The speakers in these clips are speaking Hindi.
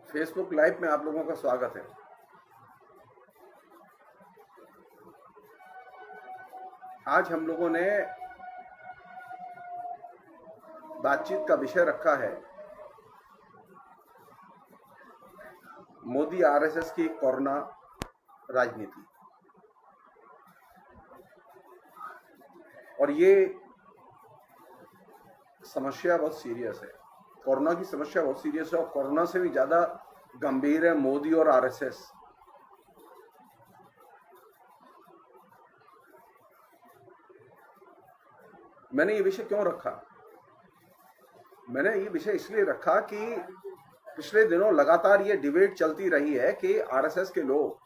फेसबुक लाइव में आप लोगों का स्वागत है। आज हम लोगों ने बातचीत का विषय रखा है मोदी आरएसएस की कोरोना राजनीति। और ये समस्या बहुत सीरियस है। कोरोना की समस्या बहुत सीरियस है और कोरोना से भी ज्यादा गंभीर है मोदी और आरएसएस। मैंने ये विषय क्यों रखा? मैंने ये विषय इसलिए रखा कि पिछले दिनों लगातार ये डिबेट चलती रही है कि आरएसएस के लोग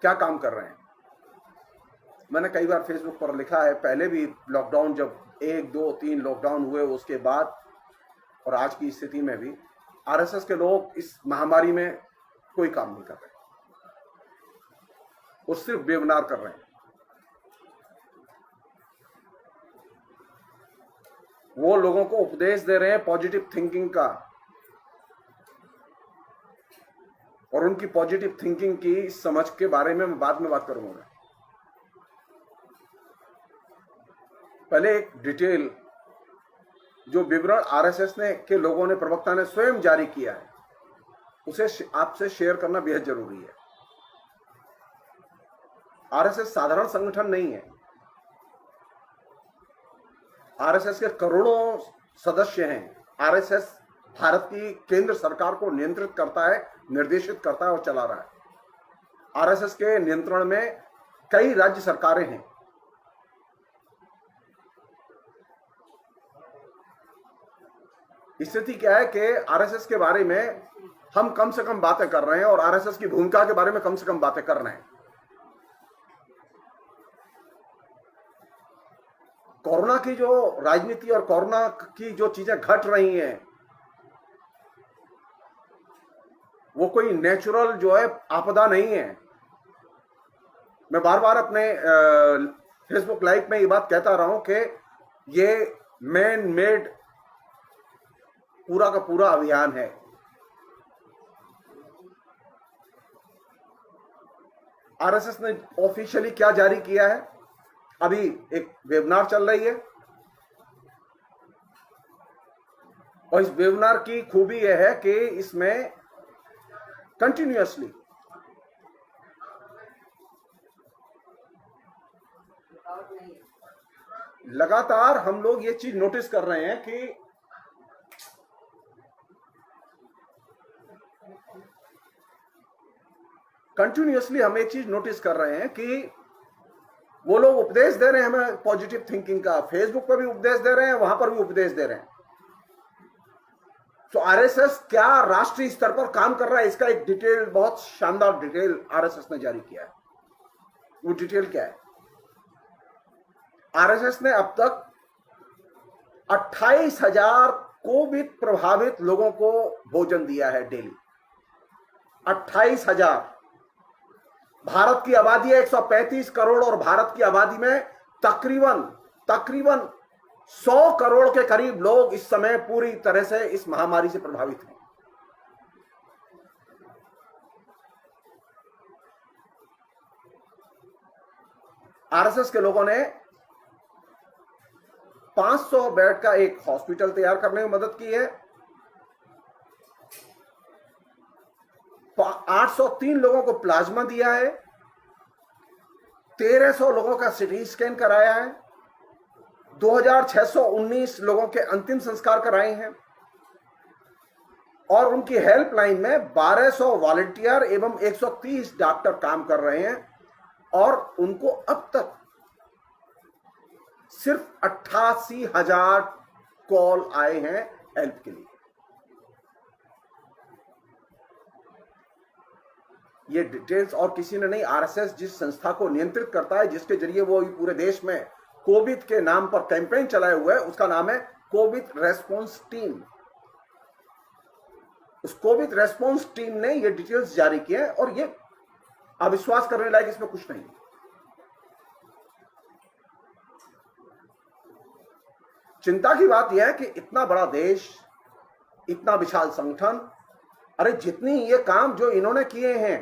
क्या काम कर रहे हैं। मैंने कई बार फेसबुक पर लिखा है, पहले भी लॉकडाउन जब 1, 2, 3 लॉकडाउन हुए उसके बाद और आज की स्थिति में भी आरएसएस के लोग इस महामारी में कोई काम नहीं कर रहे, वो सिर्फ बेबुनार कर रहे हैं। वो लोगों को उपदेश दे रहे हैं पॉजिटिव थिंकिंग का, और उनकी पॉजिटिव थिंकिंग की समझ के बारे में मैं बाद में बात करूंगा। पहले एक डिटेल जो विवरण आरएसएस ने के लोगों ने, प्रवक्ता ने स्वयं जारी किया है, उसे आपसे शेयर करना बेहद जरूरी है। आरएसएस साधारण संगठन नहीं है। आरएसएस के करोड़ों सदस्य हैं। आरएसएस भारत की केंद्र सरकार को नियंत्रित करता है, निर्देशित करता है और चला रहा है। आरएसएस के नियंत्रण में कई राज्य सरकारें हैं। स्थिति क्या है कि आरएसएस के बारे में हम कम से कम बातें कर रहे हैं और आरएसएस की भूमिका के बारे में कम से कम बातें कर रहे हैं। कोरोना की जो राजनीति और कोरोना की जो चीजें घट रही हैं, वो कोई नेचुरल जो है आपदा नहीं है। मैं बार बार अपने फेसबुक लाइव में ये बात कहता रहा हूं कि ये मैन मेड पूरा का पूरा अभियान है। आरएसएस ने ऑफिशियली क्या जारी किया है? अभी एक वेबिनार चल रही है और इस वेबिनार की खूबी यह है कि इसमें कंटिन्यूअसली लगातार हम लोग ये चीज नोटिस कर रहे हैं कि कंटिन्यूअसली हम एक चीज नोटिस कर रहे हैं कि वो लोग उपदेश दे रहे हैं हमें पॉजिटिव थिंकिंग का। फेसबुक पर भी उपदेश दे रहे हैं, वहां पर भी उपदेश दे रहे हैं। तो आरएसएस क्या राष्ट्रीय स्तर पर काम कर रहा है, इसका एक डिटेल, बहुत शानदार डिटेल आरएसएस ने जारी किया है। वो डिटेल क्या है? आरएसएस ने अब तक 28,000 कोविड प्रभावित लोगों को भोजन दिया है डेली। 28,000। भारत की आबादी है 135 करोड़ और भारत की आबादी में तकरीबन 100 करोड़ के करीब लोग इस समय पूरी तरह से इस महामारी से प्रभावित हैं। आरएसएस के लोगों ने 500 बेड का एक हॉस्पिटल तैयार करने में मदद की है। 803 लोगों को प्लाज्मा दिया है। 1300 लोगों का सीटी स्कैन कराया है। 2619 लोगों के अंतिम संस्कार कराए हैं और उनकी हेल्पलाइन में 1200 वॉलंटियर एवं 130 डॉक्टर काम कर रहे हैं और उनको अब तक सिर्फ 88,000 कॉल आए हैं हेल्प के लिए। ये डिटेल्स और किसी ने नहीं। आरएसएस जिस संस्था को नियंत्रित करता है, जिसके जरिए वो पूरे देश में कोविड के नाम पर कैंपेन चलाए हुए है, उसका नाम है कोविड रेस्पॉन्स टीम। उस कोविड रेस्पॉन्स टीम ने ये डिटेल्स जारी किए हैं और ये अविश्वास करने लायक इसमें कुछ नहीं। चिंता की बात यह है कि इतना बड़ा देश इतना विशाल संगठन, अरे जितनी ये काम जो इन्होंने किए हैं,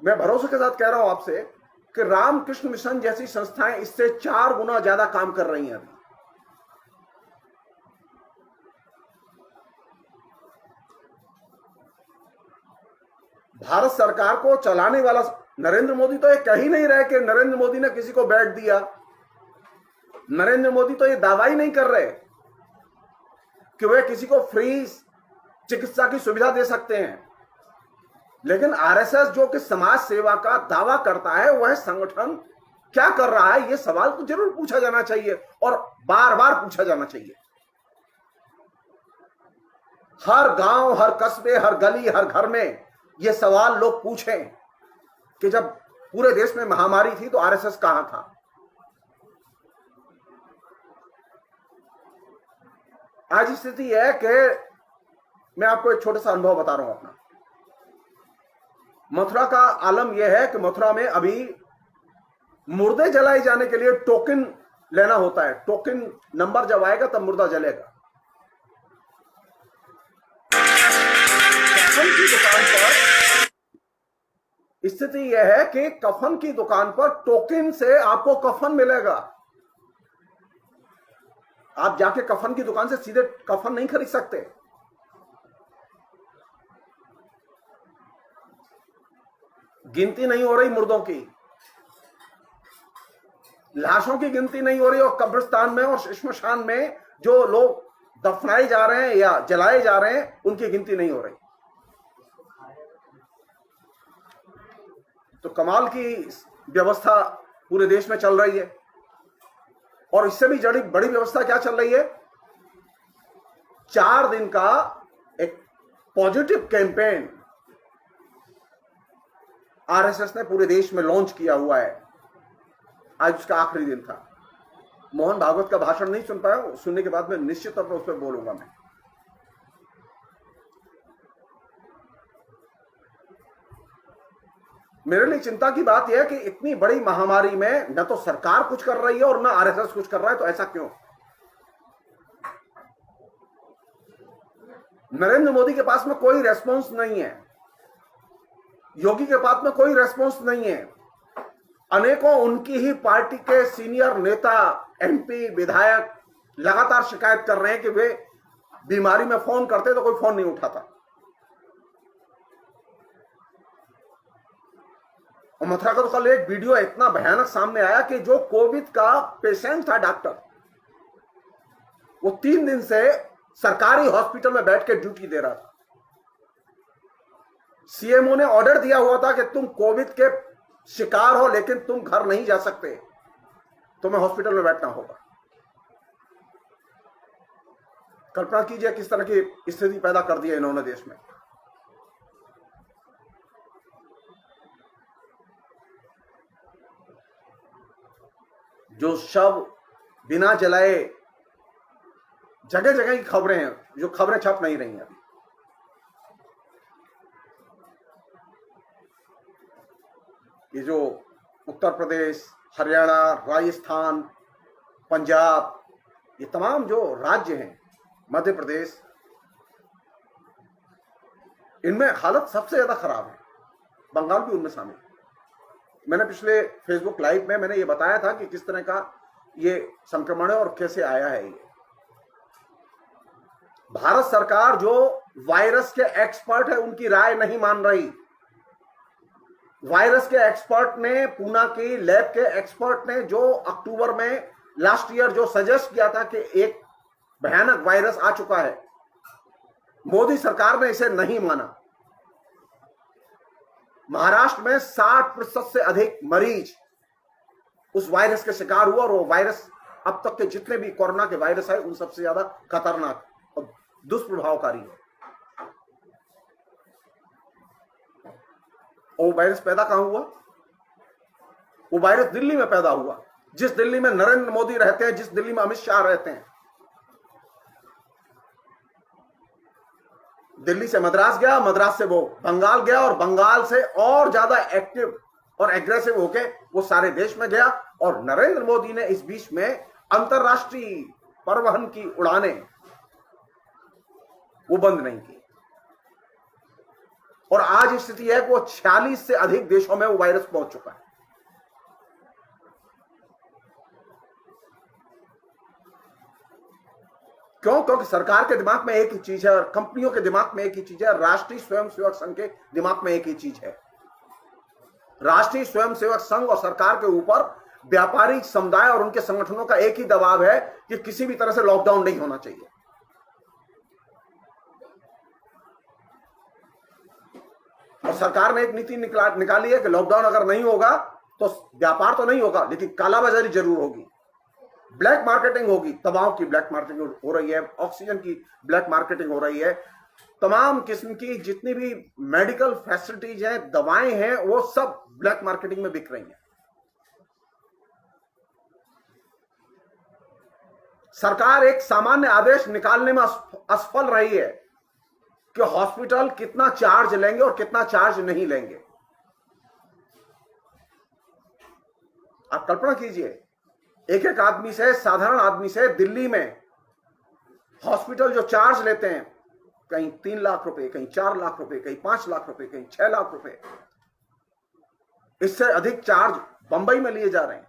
मैं भरोसे के साथ कह रहा हूं आपसे कि रामकृष्ण मिशन जैसी संस्थाएं इससे 4 गुना ज्यादा काम कर रही हैं अभी। भारत सरकार को चलाने वाला नरेंद्र मोदी तो ये कह ही नहीं रहे कि नरेंद्र मोदी ने किसी को बेड दिया। नरेंद्र मोदी तो ये दावा ही नहीं कर रहे कि वे किसी को फ्री चिकित्सा की सुविधा दे सकते हैं। लेकिन आरएसएस जो कि समाज सेवा का दावा करता है, वह संगठन क्या कर रहा है, यह सवाल तो जरूर पूछा जाना चाहिए और बार बार पूछा जाना चाहिए। हर गांव, हर कस्बे, हर गली, हर घर में यह सवाल लोग पूछें कि जब पूरे देश में महामारी थी तो आरएसएस कहां था। आज स्थिति है कि मैं आपको एक छोटा सा अनुभव बता रहा हूं अपना। मथुरा का आलम यह है कि मथुरा में अभी मुर्दे जलाए जाने के लिए टोकन लेना होता है। टोकन नंबर जब आएगा तब मुर्दा जलेगा। कफन की दुकान पर स्थिति यह है कि कफन की दुकान पर टोकन से आपको कफन मिलेगा। आप जाके कफन की दुकान से सीधे कफन नहीं खरीद सकते। गिनती नहीं हो रही मुर्दों की, लाशों की गिनती नहीं हो रही, और कब्रिस्तान में और श्मशान में जो लोग दफनाए जा रहे हैं या जलाए जा रहे हैं उनकी गिनती नहीं हो रही। तो कमाल की व्यवस्था पूरे देश में चल रही है। और इससे भी बड़ी व्यवस्था क्या चल रही है, 4 दिन का एक पॉजिटिव कैंपेन आरएसएस ने पूरे देश में लॉन्च किया हुआ है। आज उसका आखिरी दिन था। मोहन भागवत का भाषण नहीं सुन पाया, सुनने के बाद में निश्चित तौर पर उस पर बोलूंगा मैं। मेरे लिए चिंता की बात यह है कि इतनी बड़ी महामारी में न तो सरकार कुछ कर रही है और न आरएसएस कुछ कर रहा है। तो ऐसा क्यों? नरेंद्र मोदी के पास में कोई रेस्पॉन्स नहीं है, योगी के पास में कोई रेस्पॉन्स नहीं है। अनेकों उनकी ही पार्टी के सीनियर नेता, एमपी, विधायक लगातार शिकायत कर रहे हैं कि वे बीमारी में फोन करते तो कोई फोन नहीं उठाता। और मथुरा का तो कल एक वीडियो इतना भयानक सामने आया कि जो कोविड का पेशेंट था, डॉक्टर, वो 3 दिन से सरकारी हॉस्पिटल में बैठ के ड्यूटी दे रहा था। सीएमओ ने ऑर्डर दिया हुआ था कि तुम कोविड के शिकार हो लेकिन तुम घर नहीं जा सकते, तुम्हें हॉस्पिटल में बैठना होगा। कल्पना कीजिए किस तरह की स्थिति पैदा कर दी है इन्होंने देश में। जो शव बिना जलाए, जगह जगह की खबरें हैं, जो खबरें छप नहीं रही हैं अभी। ये जो उत्तर प्रदेश, हरियाणा, राजस्थान, पंजाब, ये तमाम जो राज्य हैं, मध्य प्रदेश, इनमें हालत सबसे ज्यादा खराब है। बंगाल भी उनमें शामिल है। मैंने पिछले फेसबुक लाइव में मैंने ये बताया था कि किस तरह का ये संक्रमण है और कैसे आया है। ये भारत सरकार जो वायरस के एक्सपर्ट है उनकी राय नहीं मान रही। वायरस के एक्सपर्ट ने, पूना की लैब के एक्सपर्ट ने जो अक्टूबर में लास्ट ईयर जो सजेस्ट किया था कि एक भयानक वायरस आ चुका है, मोदी सरकार ने इसे नहीं माना। महाराष्ट्र में 60% से अधिक मरीज उस वायरस के शिकार हुआ और वो वायरस अब तक के जितने भी कोरोना के वायरस है उन सबसे ज्यादा खतरनाक और दुष्प्रभावकारी है। और वो वायरस पैदा कहां हुआ? वो वायरस दिल्ली में पैदा हुआ, जिस दिल्ली में नरेंद्र मोदी रहते हैं, जिस दिल्ली में अमित शाह रहते हैं। दिल्ली से मद्रास गया, मद्रास से वो बंगाल गया और बंगाल से और ज्यादा एक्टिव और एग्रेसिव होके वो सारे देश में गया। और नरेंद्र मोदी ने इस बीच में अंतरराष्ट्रीय परिवहन की उड़ानें वो बंद नहीं की। और आज स्थिति है कि वो 46 से अधिक देशों में वो वायरस पहुंच चुका है। क्यों? क्योंकि सरकार के दिमाग में एक ही चीज है और कंपनियों के दिमाग में एक ही चीज है, राष्ट्रीय स्वयंसेवक संघ के दिमाग में एक ही चीज है। राष्ट्रीय स्वयंसेवक संघ और सरकार के ऊपर व्यापारी समुदाय और उनके संगठनों का एक ही दबाव है कि किसी भी तरह से लॉकडाउन नहीं होना चाहिए। और सरकार ने एक नीति निकाली है कि लॉकडाउन अगर नहीं होगा तो व्यापार तो नहीं होगा, लेकिन कालाबाजारी जरूर होगी, ब्लैक मार्केटिंग होगी, दवाओं की ब्लैक मार्केटिंग हो रही है, ऑक्सीजन की ब्लैक मार्केटिंग हो रही है, तमाम किस्म की जितनी भी मेडिकल फैसिलिटीज हैं, दवाएं हैं, वो सब ब्लैक मार्केटिंग में बिक रही हैं। सरकार एक सामान्य आदेश निकालने में असफल रही है कि हॉस्पिटल कितना चार्ज लेंगे और कितना चार्ज नहीं लेंगे। आप कल्पना कीजिए, एक एक आदमी से, साधारण आदमी से दिल्ली में हॉस्पिटल जो चार्ज लेते हैं, कहीं 3 लाख रुपए, कहीं 4 लाख रुपए, कहीं 5 लाख रुपए, कहीं 6 लाख रुपए, इससे अधिक चार्ज बंबई में लिए जा रहे हैं।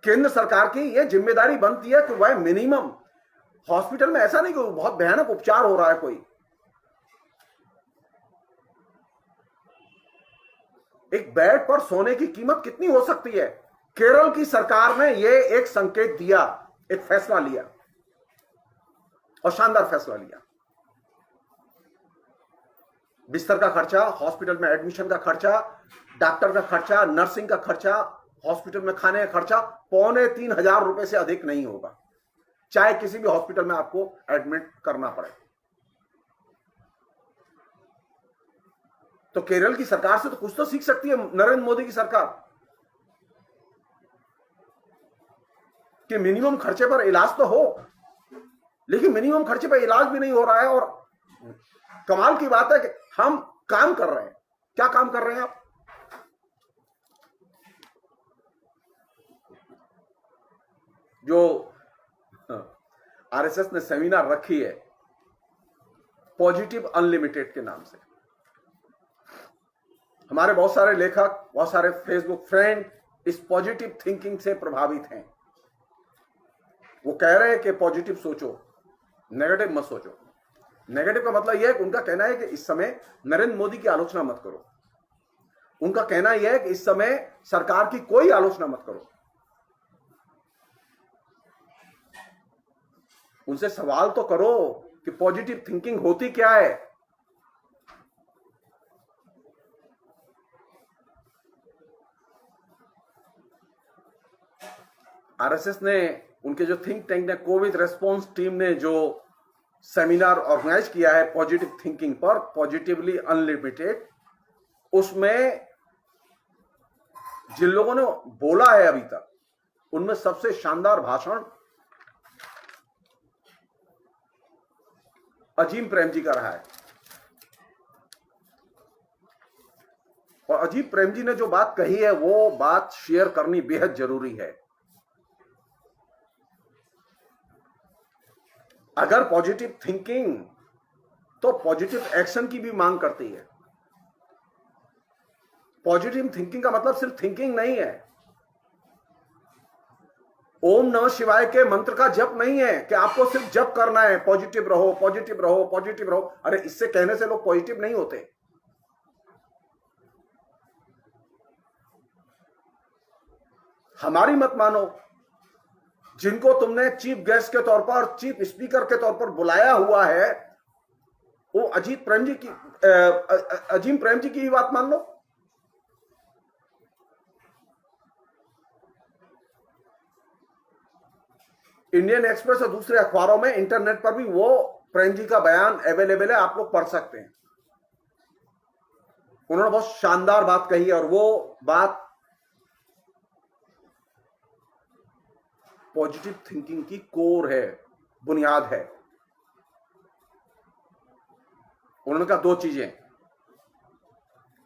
केंद्र सरकार की यह जिम्मेदारी बनती है कि वह मिनिमम हॉस्पिटल में, ऐसा नहीं कि बहुत भयानक उपचार हो रहा है कोई, एक बेड पर सोने की कीमत कितनी हो सकती है। केरल की सरकार ने यह एक संकेत दिया, एक फैसला लिया और शानदार फैसला लिया। बिस्तर का खर्चा, हॉस्पिटल में एडमिशन का खर्चा, डॉक्टर का खर्चा, नर्सिंग का खर्चा, हॉस्पिटल में खाने का खर्चा 2,500 रुपए से अधिक नहीं होगा, चाहे किसी भी हॉस्पिटल में आपको एडमिट करना पड़े। तो केरल की सरकार से तो कुछ तो सीख सकती है नरेंद्र मोदी की सरकार कि मिनिमम खर्चे पर इलाज तो हो, लेकिन मिनिमम खर्चे पर इलाज भी नहीं हो रहा है। और कमाल की बात है कि हम काम कर रहे हैं। क्या काम कर रहे हैं आप? जो आरएसएस ने सेमिनार रखी है पॉजिटिव अनलिमिटेड के नाम से, हमारे बहुत सारे लेखक, बहुत सारे फेसबुक फ्रेंड इस पॉजिटिव थिंकिंग से प्रभावित हैं। वो कह रहे हैं कि पॉजिटिव सोचो, नेगेटिव मत सोचो। नेगेटिव का मतलब यह है कि उनका कहना है कि इस समय नरेंद्र मोदी की आलोचना मत करो। उनका कहना यह है कि इस समय सरकार की कोई आलोचना मत करो। उनसे सवाल तो करो कि पॉजिटिव थिंकिंग होती क्या है। आरएसएस ने, उनके जो थिंक टैंक ने, कोविड रेस्पॉन्स टीम ने जो सेमिनार ऑर्गेनाइज किया है पॉजिटिव थिंकिंग पर, पॉजिटिवली अनलिमिटेड, उसमें जिन लोगों ने बोला है अभी तक, उनमें सबसे शानदार भाषण अजीम प्रेम जी का रहा है। और अजीम प्रेम जी ने जो बात कही है वो बात शेयर करनी बेहद जरूरी है। अगर पॉजिटिव थिंकिंग, तो पॉजिटिव एक्शन की भी मांग करती है। पॉजिटिव थिंकिंग का मतलब सिर्फ थिंकिंग नहीं है, ओम नमः शिवाय के मंत्र का जप नहीं है कि आपको सिर्फ जप करना है, पॉजिटिव रहो, पॉजिटिव रहो, पॉजिटिव रहो। अरे इससे कहने से लोग पॉजिटिव नहीं होते। हमारी मत मानो, जिनको तुमने चीफ गेस्ट के तौर पर, चीफ स्पीकर के तौर पर बुलाया हुआ है, वो अजीम प्रेम जी की ही बात मान लो। इंडियन एक्सप्रेस और दूसरे अखबारों में, इंटरनेट पर भी वो प्रेम जी का बयान अवेलेबल है, आप लोग पढ़ सकते हैं। उन्होंने बहुत शानदार बात कही है और वो बात पॉजिटिव थिंकिंग की कोर है, बुनियाद है। उन्होंने कहा 2 चीजें।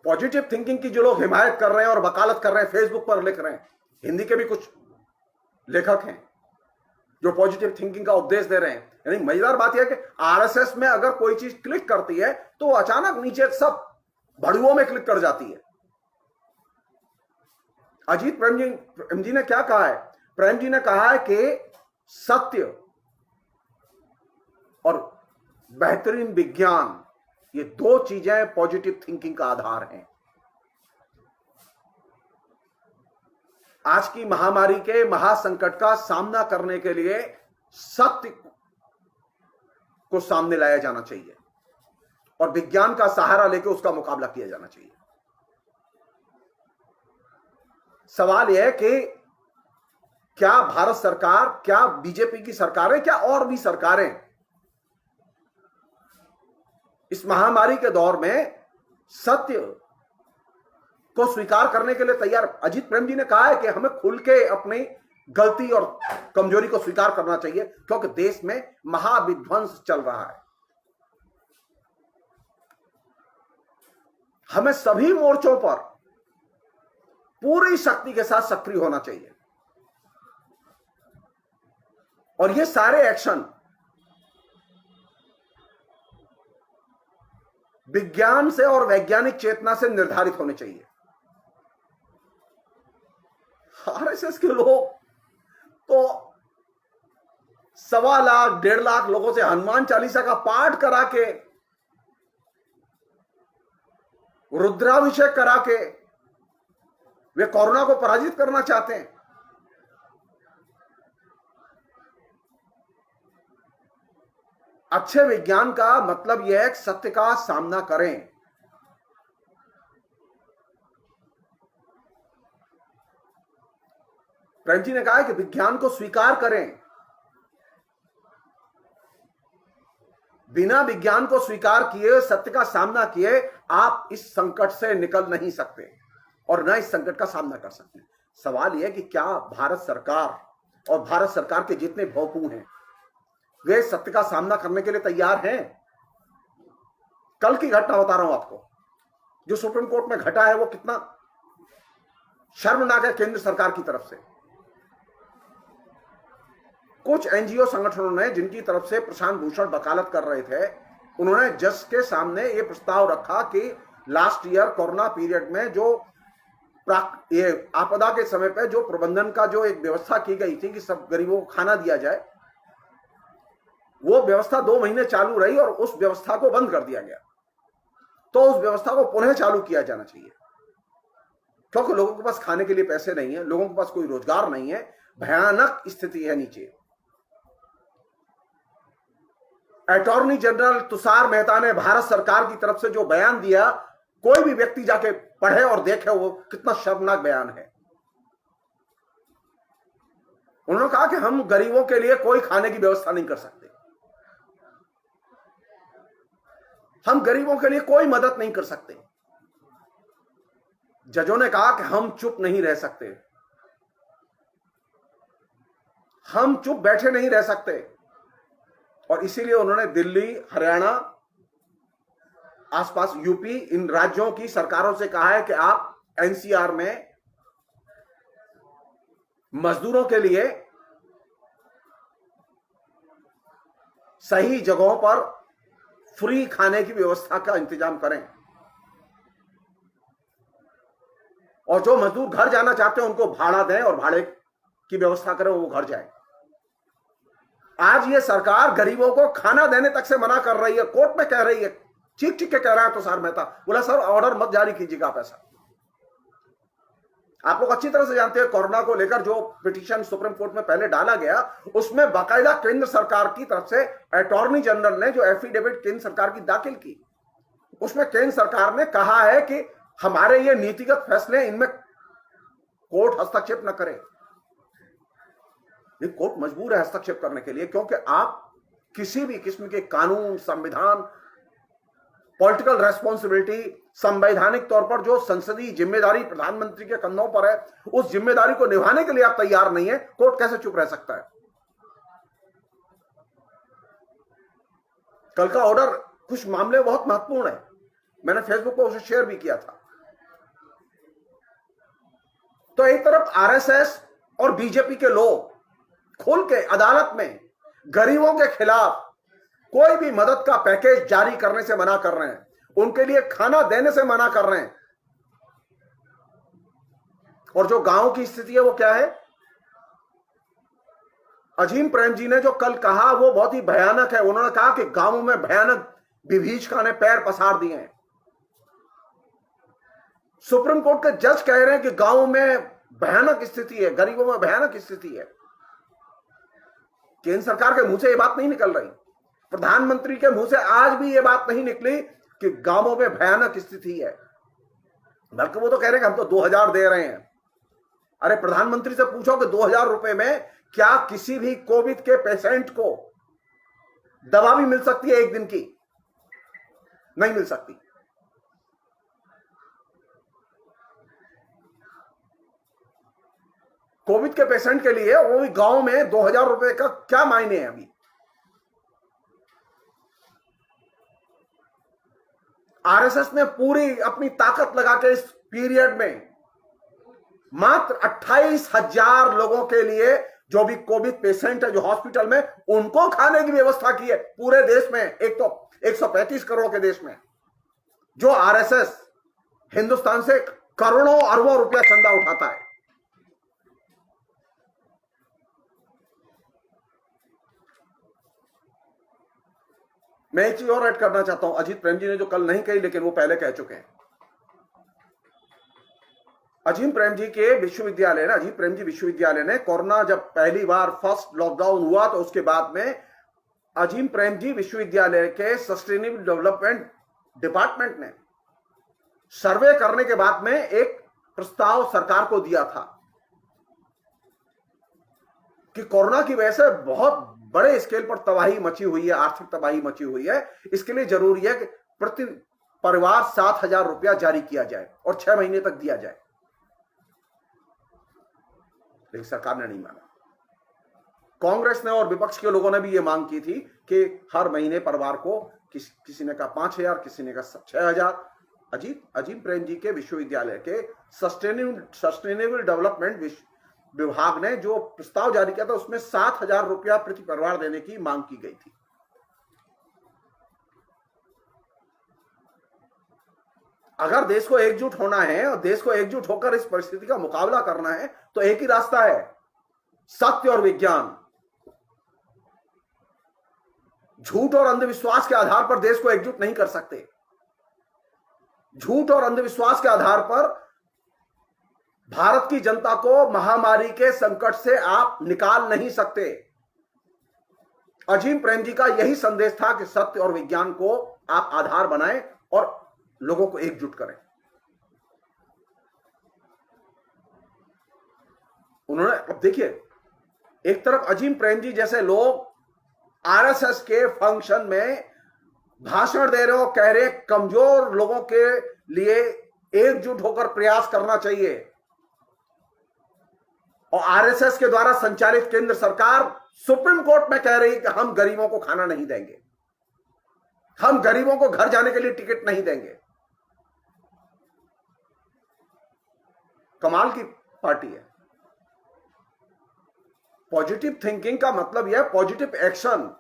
पॉजिटिव थिंकिंग की जो लोग हिमायत कर रहे हैं और वकालत कर रहे हैं, फेसबुक पर लिख रहे हैं, हिंदी के भी कुछ लेखक हैं, जो पॉजिटिव थिंकिंग का उपदेश दे रहे हैं। यानी मजेदार बात यह है कि आरएसएस में अगर कोई चीज क्लिक करती है तो अचानक नीचे सब भड़ुओं में क्लिक कर जाती है। अजीत प्रेम जी ने क्या कहा है? प्रेम जी ने कहा है कि सत्य और बेहतरीन विज्ञान, ये दो चीजें पॉजिटिव थिंकिंग का आधार हैं। आज की महामारी के महासंकट का सामना करने के लिए सत्य को सामने लाया जाना चाहिए और विज्ञान का सहारा लेकर उसका मुकाबला किया जाना चाहिए। सवाल यह है कि क्या भारत सरकार, क्या बीजेपी की सरकारें, क्या और भी सरकारें इस महामारी के दौर में सत्य को स्वीकार करने के लिए तैयार? अजीत प्रेम जी ने कहा है कि हमें खुल के अपनी गलती और कमजोरी को स्वीकार करना चाहिए क्योंकि देश में महाविध्वंस चल रहा है। हमें सभी मोर्चों पर पूरी शक्ति के साथ सक्रिय होना चाहिए और ये सारे एक्शन विज्ञान से और वैज्ञानिक चेतना से निर्धारित होने चाहिए। आरएसएस के लोग तो 1.25 लाख 1.5 लाख लोगों से हनुमान चालीसा का पाठ करा के, रुद्राभिषेक करा के वे कोरोना को पराजित करना चाहते हैं। अच्छे विज्ञान का मतलब यह है कि सत्य का सामना करें। प्रेम जी ने कहा है कि विज्ञान को स्वीकार करें। बिना विज्ञान को स्वीकार किए, सत्य का सामना किए, आप इस संकट से निकल नहीं सकते और न इस संकट का सामना कर सकते। सवाल यह है कि क्या भारत सरकार और भारत सरकार के जितने भौंकू हैं वे सत्य का सामना करने के लिए तैयार हैं? कल की घटना बता रहा हूं आपको, जो सुप्रीम कोर्ट में घटा है वो कितना शर्मनाक है। केंद्र सरकार की तरफ से कुछ एनजीओ संगठनों ने, जिनकी तरफ से प्रशांत भूषण वकालत कर रहे थे, उन्होंने जज के सामने ये प्रस्ताव रखा कि लास्ट ईयर कोरोना पीरियड में जो ये आपदा के समय पे जो प्रबंधन का जो एक व्यवस्था की गई थी कि सब गरीबों को खाना दिया जाए, वो व्यवस्था 2 महीने चालू रही और उस व्यवस्था को बंद कर दिया गया। तो उस व्यवस्था को पुनः चालू किया जाना चाहिए क्योंकि लोगों के पास खाने के लिए पैसे नहीं है, लोगों के पास कोई रोजगार नहीं है, भयानक स्थिति है नीचे। अटॉर्नी जनरल तुषार मेहता ने भारत सरकार की तरफ से जो बयान दिया, कोई भी व्यक्ति जाके पढ़े और देखे वो कितना शर्मनाक बयान है। उन्होंने कहा कि हम गरीबों के लिए कोई खाने की व्यवस्था नहीं कर सकते, हम गरीबों के लिए कोई मदद नहीं कर सकते। जजों ने कहा कि हम चुप नहीं रह सकते, हम चुप बैठे नहीं रह सकते और इसीलिए उन्होंने दिल्ली, हरियाणा, आसपास यूपी, इन राज्यों की सरकारों से कहा है कि आप एनसीआर में मजदूरों के लिए सही जगहों पर फ्री खाने की व्यवस्था का इंतजाम करें और जो मजदूर घर जाना चाहते हैं उनको भाड़ा दें और भाड़े की व्यवस्था करें, वो घर जाए। आज ये सरकार गरीबों को खाना देने तक से मना कर रही है, कोर्ट में कह रही है, चीख चीख के कह रहा है तुषार मेहता। बोला सर ऑर्डर मत जारी कीजिएगा पैसा। आप लोग अच्छी तरह से जानते हैं कोरोना को लेकर जो पिटीशन सुप्रीम कोर्ट में पहले डाला गया, उसमें बाकायदा केंद्र सरकार की तरफ से अटॉर्नी जनरल ने जो एफिडेविट केंद्र सरकार की दाखिल की, उसमें केंद्र सरकार ने कहा है कि हमारे ये नीतिगत फैसले, इनमें कोर्ट हस्तक्षेप न करे। ये कोर्ट मजबूर है हस्तक्षेप करने के लिए क्योंकि आप किसी भी किस्म के कानून, संविधान, पॉलिटिकल रेस्पॉन्सिबिलिटी, संवैधानिक तौर पर जो संसदीय जिम्मेदारी प्रधानमंत्री के कंधों पर है, उस जिम्मेदारी को निभाने के लिए आप तैयार नहीं है। कोर्ट कैसे चुप रह सकता है? कल का ऑर्डर कुछ मामले बहुत महत्वपूर्ण है, मैंने फेसबुक पर उसे शेयर भी किया था। तो एक तरफ आरएसएस और बीजेपी के लोग खुल के अदालत में गरीबों के खिलाफ कोई भी मदद का पैकेज जारी करने से मना कर रहे हैं, उनके लिए खाना देने से मना कर रहे हैं। और जो गांव की स्थिति है वो क्या है? अजीम प्रेम जी ने जो कल कहा वो बहुत ही भयानक है। उन्होंने कहा कि गांवों में भयानक विभीषिका ने पैर पसार दिए हैं। सुप्रीम कोर्ट के जज कह रहे हैं कि गांवों में भयानक स्थिति है, गरीबों में भयानक स्थिति है। केंद्र सरकार के मुंह से यह बात नहीं निकल रही, प्रधानमंत्री के मुंह से आज भी यह बात नहीं निकली कि गांवों में भयानक स्थिति है, बल्कि वो तो कह रहे हैं कि हम तो 2000 दे रहे हैं। अरे प्रधानमंत्री से पूछो कि 2000 रुपए में क्या किसी भी कोविड के पेशेंट को दवा भी मिल सकती है एक दिन की? नहीं मिल सकती। कोविड के पेशेंट के लिए वो भी गांव में 2000 रुपए का क्या मायने है? अभी आरएसएस ने पूरी अपनी ताकत लगा के इस पीरियड में मात्र 28,000 लोगों के लिए, जो भी कोविड पेशेंट है जो हॉस्पिटल में, उनको खाने की व्यवस्था की है पूरे देश में। एक तो 135 करोड़ के देश में जो आरएसएस हिंदुस्तान से करोड़ों अरबों रुपया चंदा उठाता है। मैं एक चीज और ऐड करना चाहता हूं, अजीत प्रेम जी ने जो कल नहीं कही लेकिन वो पहले कह चुके हैं। अजीम प्रेम जी के विश्वविद्यालय ने, अजीत प्रेम जी विश्वविद्यालय ने कोरोना जब पहली बार फर्स्ट लॉकडाउन हुआ तो उसके बाद में अजीम प्रेम जी विश्वविद्यालय के सस्टेनेबल डेवलपमेंट डिपार्टमेंट ने सर्वे करने के बाद में एक प्रस्ताव सरकार को दिया था कि कोरोना की वजह से बहुत बड़े स्केल पर तबाही मची हुई है, आर्थिक तबाही मची हुई है। इसके लिए जरूरी है कि प्रति परिवार 7,000 रुपया जारी किया जाए और 6 महीने तक दिया जाए, लेकिन सरकार ने नहीं माना। कांग्रेस ने और विपक्ष के लोगों ने भी यह मांग की थी कि हर महीने परिवार को किसी ने कहा 5,000, किसी ने कहा 6,000। अजीम प्रेम जी के विश्वविद्यालय के सस्टेनेबल डेवलपमेंट विभाग ने जो प्रस्ताव जारी किया था उसमें 7,000 रुपया प्रति परिवार देने की मांग की गई थी। अगर देश को एकजुट होना है और देश को एकजुट होकर इस परिस्थिति का मुकाबला करना है तो एक ही रास्ता है, सत्य और विज्ञान। झूठ और अंधविश्वास के आधार पर देश को एकजुट नहीं कर सकते। झूठ और अंधविश्वास के आधार पर भारत की जनता को महामारी के संकट से आप निकाल नहीं सकते। अजीम प्रेम जी का यही संदेश था कि सत्य और विज्ञान को आप आधार बनाएं और लोगों को एकजुट करें। उन्होंने, अब देखिए, एक तरफ अजीम प्रेम जी जैसे लोग आरएसएस के फंक्शन में भाषण दे रहे हो, कह रहे कमजोर लोगों के लिए एकजुट होकर प्रयास करना चाहिए, और आरएसएस के द्वारा संचालित केंद्र सरकार सुप्रीम कोर्ट में कह रही है कि हम गरीबों को खाना नहीं देंगे, हम गरीबों को घर जाने के लिए टिकट नहीं देंगे। कमाल की पार्टी है। पॉजिटिव थिंकिंग का मतलब यह पॉजिटिव एक्शन।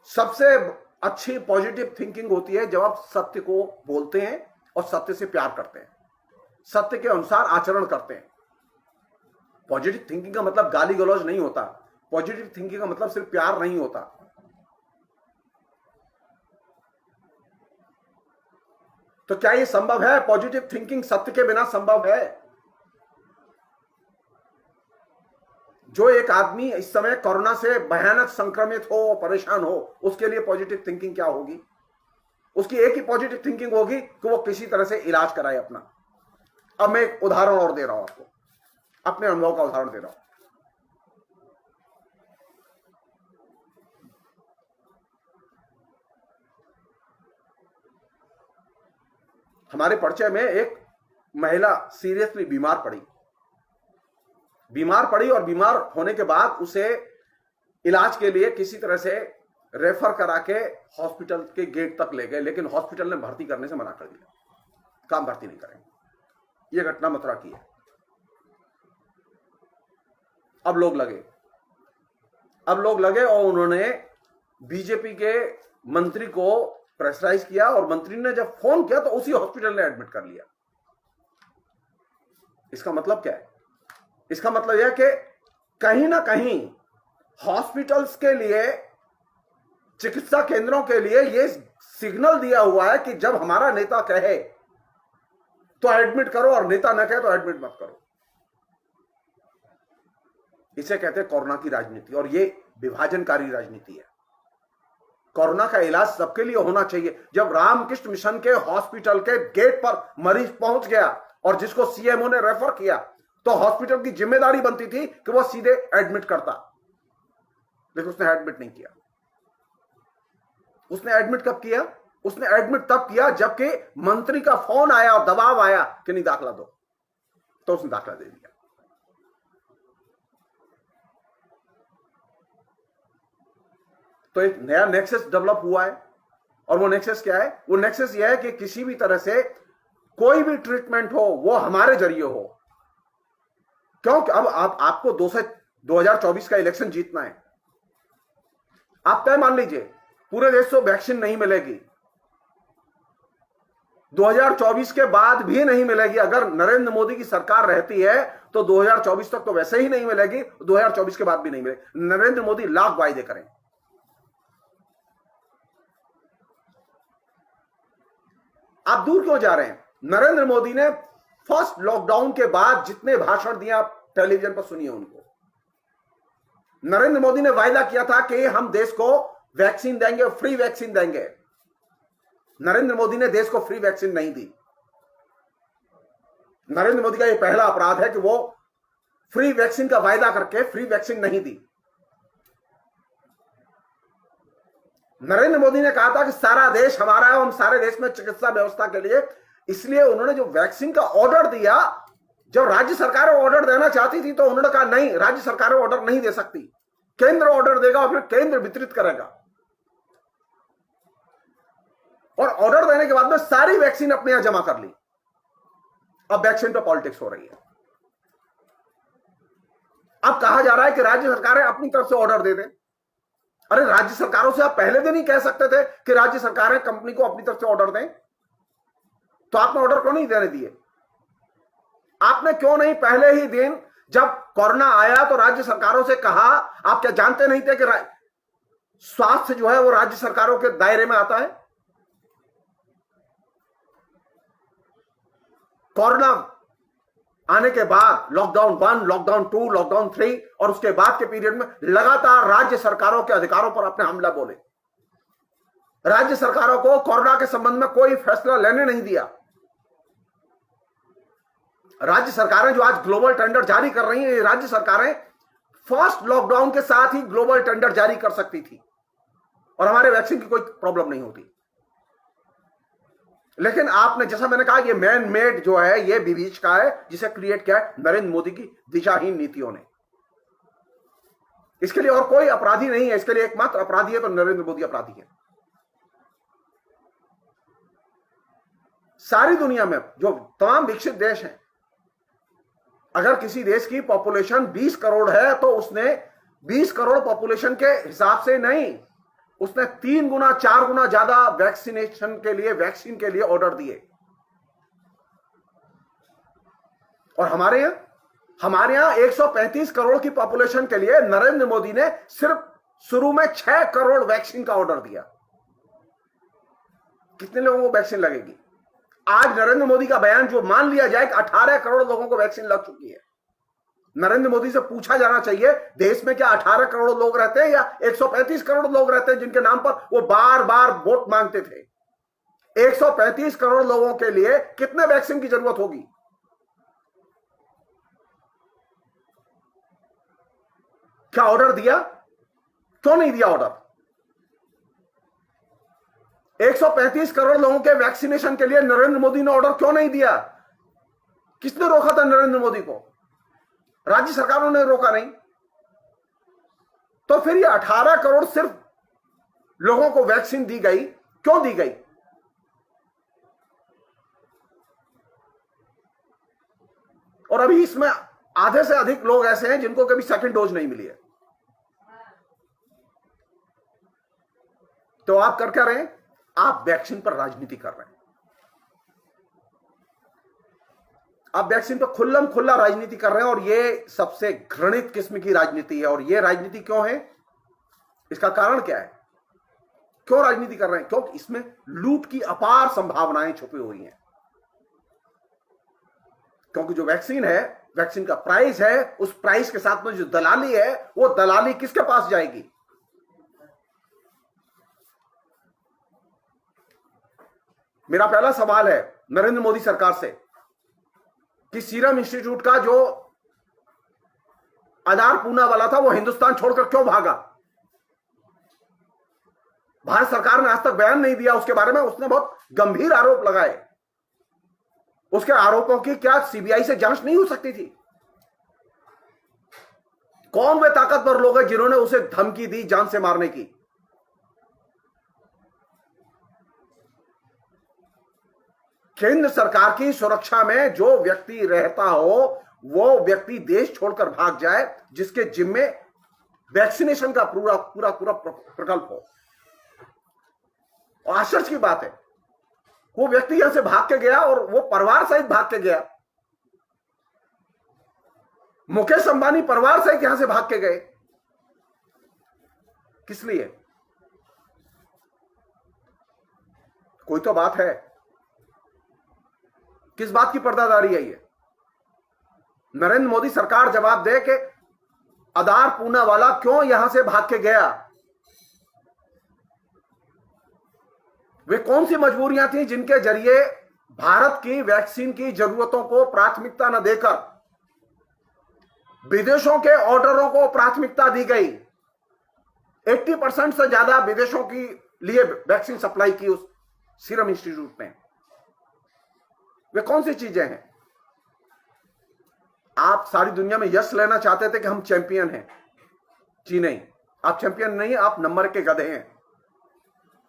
सबसे अच्छी पॉजिटिव थिंकिंग होती है जब आप सत्य को बोलते हैं और सत्य से प्यार करते हैं, सत्य के अनुसार आचरण करते हैं। पॉजिटिव थिंकिंग का मतलब गाली गलौज नहीं होता। पॉजिटिव थिंकिंग का मतलब सिर्फ प्यार नहीं होता। तो क्या यह संभव है? पॉजिटिव थिंकिंग सत्य के बिना संभव है? जो एक आदमी इस समय कोरोना से भयानक संक्रमित हो, परेशान हो, उसके लिए पॉजिटिव थिंकिंग क्या होगी? उसकी एक ही पॉजिटिव थिंकिंग होगी कि वो किसी तरह से इलाज कराए अपना। अब मैं एक उदाहरण और दे रहा हूं आपको, अपने अनुभव का उदाहरण दे रहा हूं। हमारे परिचय में एक महिला सीरियसली बीमार पड़ी और बीमार होने के बाद उसे इलाज के लिए किसी तरह से रेफर करा के हॉस्पिटल के गेट तक ले गए, लेकिन हॉस्पिटल ने भर्ती करने से मना कर दिया, काम भर्ती नहीं करेंगे। यह घटना मथुरा की है। अब लोग लगे और उन्होंने बीजेपी के मंत्री को प्रेशराइज किया और मंत्री ने जब फोन किया तो उसी हॉस्पिटल ने एडमिट कर लिया। इसका मतलब क्या है? इसका मतलब यह कि कहीं ना कहीं हॉस्पिटल्स के लिए, चिकित्सा केंद्रों के लिए यह सिग्नल दिया हुआ है कि जब हमारा नेता कहे तो एडमिट करो और नेता न कहे तो एडमिट मत करो। इसे कहते हैं कोरोना की राजनीति, और यह विभाजनकारी राजनीति है। कोरोना का इलाज सबके लिए होना चाहिए। जब रामकृष्ण मिशन के हॉस्पिटल के गेट पर मरीज पहुंच गया और जिसको सीएमओ ने रेफर किया तो हॉस्पिटल की जिम्मेदारी बनती थी कि वह सीधे एडमिट करता, लेकिन उसने एडमिट नहीं किया। उसने एडमिट कब किया? उसने एडमिट तब किया जबकि मंत्री का फोन आया और दबाव आया कि नहीं दाखला दो, तो उसने दाखला दे दिया। तो एक नया नेक्सस डेवलप हुआ है, और वो नेक्सस क्या है? वो नेक्सस यह है कि किसी भी तरह से कोई भी ट्रीटमेंट हो वो हमारे जरिए हो। क्योंकि अब आपको 2024 का इलेक्शन जीतना है। आप तय मान लीजिए पूरे देश को वैक्सीन नहीं मिलेगी, 2024 के बाद भी नहीं मिलेगी। अगर नरेंद्र मोदी की सरकार रहती है तो 2024 तक तो वैसे ही नहीं मिलेगी, 2024 के बाद भी नहीं मिलेगी। नरेंद्र मोदी लाख वायदे करें। आप दूर क्यों जा रहे हैं? नरेंद्र मोदी ने फर्स्ट लॉकडाउन के बाद जितने भाषण दिए आप टेलीविजन पर सुनिए उनको। नरेंद्र मोदी ने वायदा किया था कि हम देश को वैक्सीन देंगे, फ्री वैक्सीन देंगे। नरेंद्र मोदी ने देश को फ्री वैक्सीन नहीं दी। नरेंद्र मोदी का यह पहला अपराध है कि वो फ्री वैक्सीन का वायदा करके फ्री वैक्सीन नहीं दी। नरेंद्र मोदी ने कहा था कि सारा देश हमारा है, हम सारे देश में चिकित्सा व्यवस्था के लिए, इसलिए उन्होंने जो वैक्सीन का ऑर्डर दिया, जब राज्य सरकारें ऑर्डर देना चाहती थी तो उन्होंने कहा नहीं, राज्य सरकारें ऑर्डर नहीं दे सकती, केंद्र ऑर्डर देगा और फिर केंद्र वितरित करेगा। और ऑर्डर देने के बाद में सारी वैक्सीन अपने यहां जमा कर ली। अब वैक्सीन पे पॉलिटिक्स हो रही है। अब कहा जा रहा है कि राज्य सरकारें अपनी तरफ से ऑर्डर दे दें। अरे राज्य सरकारों से आप पहले दिन ही कह सकते थे कि राज्य सरकारें कंपनी को अपनी तरफ से ऑर्डर दें, तो आपने ऑर्डर क्यों नहीं देने दिए? आपने क्यों नहीं पहले ही दिन जब कोरोना आया तो राज्य सरकारों से कहा? आप क्या जानते नहीं थे कि स्वास्थ्य जो है वो राज्य सरकारों के दायरे में आता है? कोरोना आने के बाद लॉकडाउन 1, लॉकडाउन 2, लॉकडाउन 3 और उसके बाद के पीरियड में लगातार राज्य सरकारों के अधिकारों पर अपने हमला बोले। राज्य सरकारों को कोरोना के संबंध में कोई फैसला लेने नहीं दिया। राज्य सरकारें जो आज ग्लोबल टेंडर जारी कर रही हैं, ये राज्य सरकारें फर्स्ट लॉकडाउन के साथ ही ग्लोबल टेंडर जारी कर सकती थी और हमारे वैक्सीन की कोई प्रॉब्लम नहीं होती। लेकिन आपने, जैसा मैंने कहा, ये मैन मेड जो है, ये विभीषिका है जिसे क्रिएट किया है नरेंद्र मोदी की दिशाहीन नीतियों ने। इसके लिए और कोई अपराधी नहीं है, इसके लिए एकमात्र अपराधी है तो नरेंद्र मोदी अपराधी है। सारी दुनिया में जो तमाम विकसित देश हैं, अगर किसी देश की पॉपुलेशन 20 करोड़ है तो उसने 20 करोड़ पॉपुलेशन के हिसाब से नहीं, उसने 3 गुना 4 गुना ज्यादा वैक्सीनेशन के लिए, वैक्सीन के लिए ऑर्डर दिए। और हमारे यहां 135 करोड़ की पॉपुलेशन के लिए नरेंद्र मोदी ने सिर्फ शुरू में 6 करोड़ वैक्सीन का ऑर्डर दिया। कितने लोगों को वैक्सीन लगेगी? आज नरेंद्र मोदी का बयान जो मान लिया जाए कि 18 करोड़ लोगों को वैक्सीन लग चुकी है। नरेंद्र मोदी से पूछा जाना चाहिए, देश में क्या 18 करोड़ लोग रहते हैं या 135 करोड़ लोग रहते हैं जिनके नाम पर वो बार बार वोट मांगते थे? 135 करोड़ लोगों के लिए कितने वैक्सीन की जरूरत होगी? क्या ऑर्डर दिया? क्यों नहीं दिया ऑर्डर? 135 करोड़ लोगों के वैक्सीनेशन के लिए नरेंद्र मोदी ने ऑर्डर क्यों नहीं दिया? किसने रोका था नरेंद्र मोदी को? राज्य सरकारों ने रोका नहीं। तो फिर ये 18 करोड़ सिर्फ लोगों को वैक्सीन दी गई, क्यों दी गई? और अभी इसमें आधे से अधिक लोग ऐसे हैं जिनको कभी सेकंड डोज नहीं मिली है। तो आप कर क्या रहे हैं? आप वैक्सीन पर राजनीति कर रहे हैं। आप वैक्सीन पर खुल्लम खुल्ला राजनीति कर रहे हैं, और ये सबसे घृणित किस्म की राजनीति है। और ये राजनीति क्यों है? इसका कारण क्या है? क्यों राजनीति कर रहे हैं? क्योंकि इसमें लूट की अपार संभावनाएं छुपी हुई हैं। क्योंकि जो वैक्सीन है, वैक्सीन का प्राइस है, उस प्राइस के साथ में जो दलाली है, वो दलाली किसके पास जाएगी? मेरा पहला सवाल है नरेंद्र मोदी सरकार से कि सीरम इंस्टीट्यूट का जो आधार पूना वाला था, वो हिंदुस्तान छोड़कर क्यों भागा? भारत सरकार ने आज तक बयान नहीं दिया उसके बारे में। उसने बहुत गंभीर आरोप लगाए। उसके आरोपों की क्या सीबीआई से जांच नहीं हो सकती थी? कौन वे ताकतवर लोग हैं जिन्होंने उसे धमकी दी जान से मारने की? केंद्र सरकार की सुरक्षा में जो व्यक्ति रहता हो, वो व्यक्ति देश छोड़कर भाग जाए जिसके जिम्मे वैक्सीनेशन का पूरा पूरा पूरा प्रकल्प हो। और आश्चर्य की बात है, वो व्यक्ति यहां से भाग के गया और वो परिवार सहित भाग के गया। मुकेश अंबानी परिवार सहित यहां से भाग के गए। किस लिए? कोई तो बात है। किस बात की पर्दादारी है ये? नरेंद्र मोदी सरकार जवाब दे कि आधार पूना वाला क्यों यहां से भाग के गया। वे कौन सी मजबूरियां थी जिनके जरिए भारत की वैक्सीन की जरूरतों को प्राथमिकता न देकर विदेशों के ऑर्डरों को प्राथमिकता दी गई? 80% से ज्यादा विदेशों के लिए वैक्सीन सप्लाई की उस सीरम इंस्टीट्यूट ने। वे कौन सी चीजें हैं? आप सारी दुनिया में यश लेना चाहते थे कि हम चैंपियन हैं। जी नहीं, आप चैंपियन नहीं, आप नंबर के गधे हैं।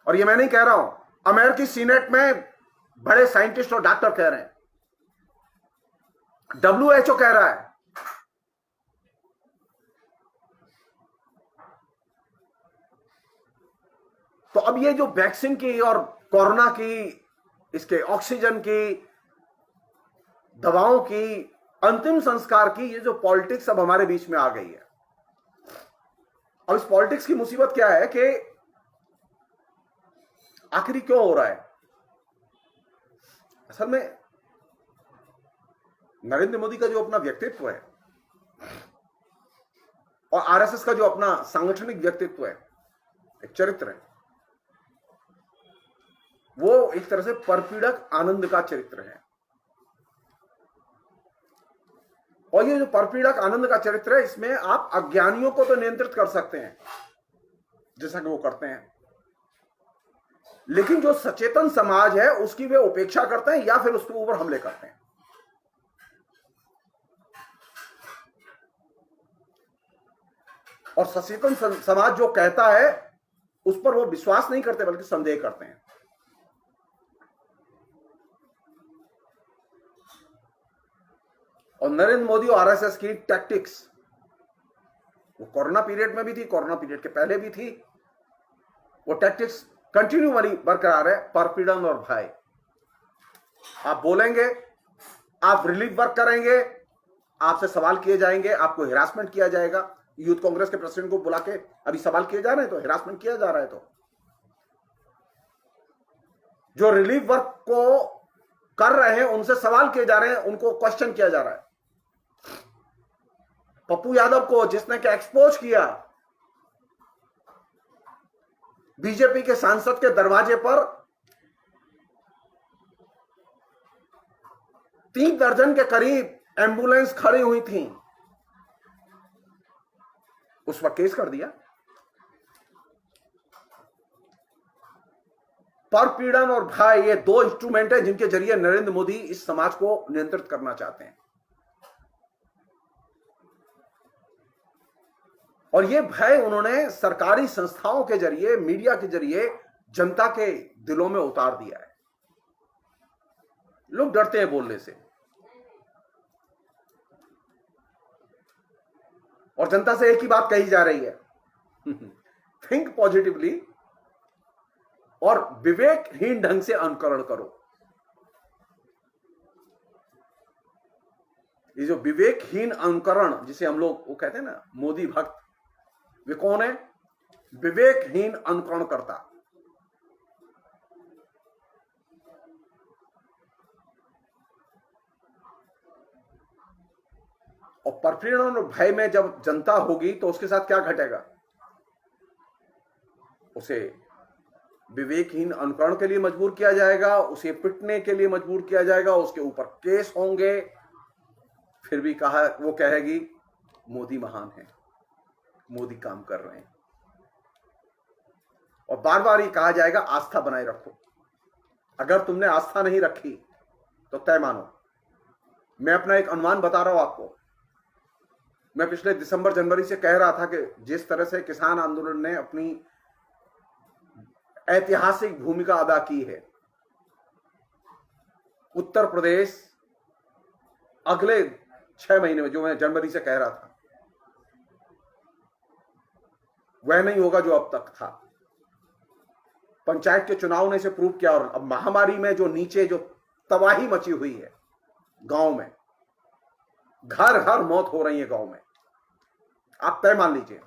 और ये मैं नहीं कह रहा हूं, अमेरिकी सीनेट में बड़े साइंटिस्ट और डॉक्टर कह रहे हैं, WHO कह रहा है। तो अब ये जो वैक्सीन की और कोरोना की, इसके ऑक्सीजन की, दवाओं की, अंतिम संस्कार की, ये जो पॉलिटिक्स अब हमारे बीच में आ गई है। अब इस पॉलिटिक्स की मुसीबत क्या है कि आखिरी क्यों हो रहा है? असल में नरेंद्र मोदी का जो अपना व्यक्तित्व है और आरएसएस का जो अपना सांगठनिक व्यक्तित्व है, एक चरित्र है, वो एक तरह से परपीड़क आनंद का चरित्र है। और ये जो परपीड़क आनंद का चरित्र है, इसमें आप अज्ञानियों को तो नियंत्रित कर सकते हैं जैसा कि वो करते हैं, लेकिन जो सचेतन समाज है उसकी वे उपेक्षा करते हैं या फिर उसके ऊपर हमले करते हैं। और सचेतन समाज जो कहता है उस पर वो विश्वास नहीं करते बल्कि संदेह करते हैं। और नरेंद्र मोदी और आरएसएस की टैक्टिक्स वो कोरोना पीरियड में भी थी, कोरोना पीरियड के पहले भी थी। वो टैक्टिक्स कंटिन्यू वाली बरकरार है, परपीड़न और भय। आप बोलेंगे, आप रिलीफ वर्क करेंगे, आपसे सवाल किए जाएंगे, आपको हिरासमेंट किया जाएगा। यूथ कांग्रेस के प्रेसिडेंट को बुला के अभी सवाल किए जा रहे हैं, तो हिरासमेंट किया जा रहा है। तो जो रिलीफ वर्क को कर रहे हैं उनसे सवाल किए जा रहे हैं, उनको क्वेश्चन किया जा रहा है। पप्पू यादव को जिसने क्या एक्सपोज किया, बीजेपी के सांसद के दरवाजे पर 3 दर्जन के करीब एम्बुलेंस खड़ी हुई थी, उस वक्त केस कर दिया। परपीड़न और भय, ये 2 इंस्ट्रूमेंट हैं जिनके जरिए नरेंद्र मोदी इस समाज को नियंत्रित करना चाहते हैं। और ये भय उन्होंने सरकारी संस्थाओं के जरिए, मीडिया के जरिए जनता के दिलों में उतार दिया है। लोग डरते हैं बोलने से। और जनता से एक ही बात कही जा रही है, थिंक पॉजिटिवली और विवेकहीन ढंग से अनुकरण करो। ये जो विवेकहीन अनुकरण जिसे हम लोग वो कहते हैं ना मोदी भक्त, वे कौन है? विवेकहीन अनुकरण करता। और परिपीड़न और भय में जब जनता होगी तो उसके साथ क्या घटेगा? उसे विवेकहीन अनुकरण के लिए मजबूर किया जाएगा, उसे पिटने के लिए मजबूर किया जाएगा, उसके ऊपर केस होंगे, फिर भी कहा वो कहेगी मोदी महान है, मोदी काम कर रहे हैं। और बार बार ये कहा जाएगा आस्था बनाए रखो। अगर तुमने आस्था नहीं रखी तो तय मानो। मैं अपना एक अनुमान बता रहा हूं आपको। मैं पिछले दिसंबर जनवरी से कह रहा था कि जिस तरह से किसान आंदोलन ने अपनी ऐतिहासिक भूमिका अदा की है, उत्तर प्रदेश अगले 6 महीने में, जो मैं जनवरी से कह रहा था, वह नहीं होगा जो अब तक था। पंचायत के चुनाव ने इसे प्रूव किया। और अब महामारी में जो नीचे जो तबाही मची हुई है गांव में, घर घर मौत हो रही है गांव में, आप तय मान लीजिए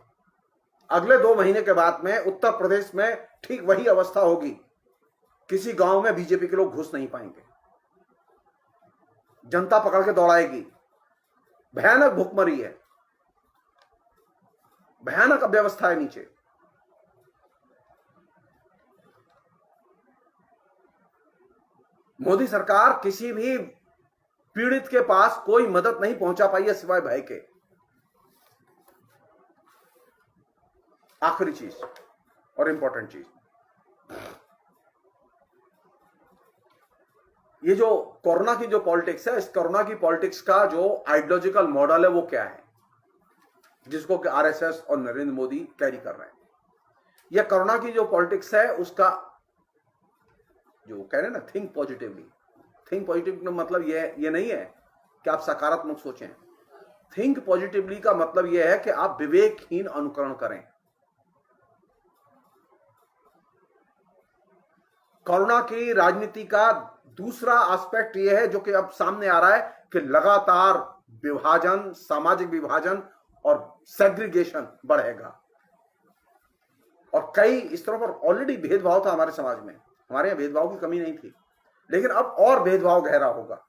अगले 2 महीने के बाद में उत्तर प्रदेश में ठीक वही अवस्था होगी। किसी गांव में बीजेपी के लोग घुस नहीं पाएंगे, जनता पकड़ के दौड़ाएगी। भयानक भुखमरी है, भयानक अव्यवस्था है नीचे। मोदी सरकार किसी भी पीड़ित के पास कोई मदद नहीं पहुंचा पाई है सिवाय भय के। आखिरी चीज और इंपॉर्टेंट चीज, ये जो कोरोना की जो पॉलिटिक्स है, इस कोरोना की पॉलिटिक्स का जो आइडियोलॉजिकल मॉडल है वो क्या है, जिसको कि आरएसएस और नरेंद्र मोदी कैरी कर रहे हैं। यह कोरोना की जो पॉलिटिक्स है उसका जो कह रहे हैं ना थिंक पॉजिटिवली, थिंक पॉजिटिव का मतलब ये नहीं है कि आप सकारात्मक सोचें। थिंक पॉजिटिवली का मतलब यह है कि आप विवेकहीन अनुकरण करें। कोरोना की राजनीति का दूसरा एस्पेक्ट यह है जो कि अब सामने आ रहा है कि लगातार विभाजन, सामाजिक विभाजन और सेग्रीगेशन बढ़ेगा। और कई इस तरह पर ऑलरेडी भेदभाव था हमारे समाज में, हमारे यहां भेदभाव की कमी नहीं थी, लेकिन अब और भेदभाव गहरा होगा।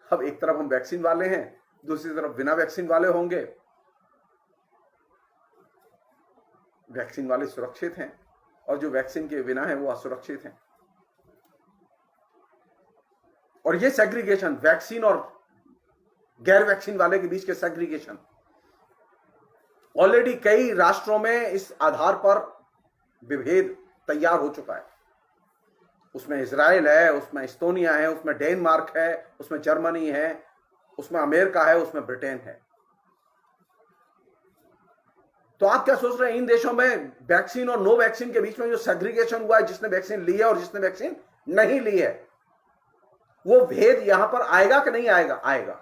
अब एक तरफ हम वैक्सीन वाले हैं, दूसरी तरफ बिना वैक्सीन वाले होंगे। वैक्सीन वाले सुरक्षित हैं और जो वैक्सीन के बिना है वो असुरक्षित हैं। और ये सेग्रीगेशन, वैक्सीन और गैर वैक्सीन वाले के बीच के सेग्रीगेशन, ऑलरेडी कई राष्ट्रों में इस आधार पर विभेद तैयार हो चुका है। उसमें इजराइल है, उसमें एस्टोनिया है, उसमें डेनमार्क है, उसमें जर्मनी है, उसमें अमेरिका है, उसमें ब्रिटेन है। तो आप क्या सोच रहे हैं इन देशों में वैक्सीन और नो वैक्सीन के बीच में जो सेग्रीगेशन हुआ है, जिसने वैक्सीन ली है और जिसने वैक्सीन नहीं ली है, वो भेद यहां पर आएगा कि नहीं आएगा? आएगा।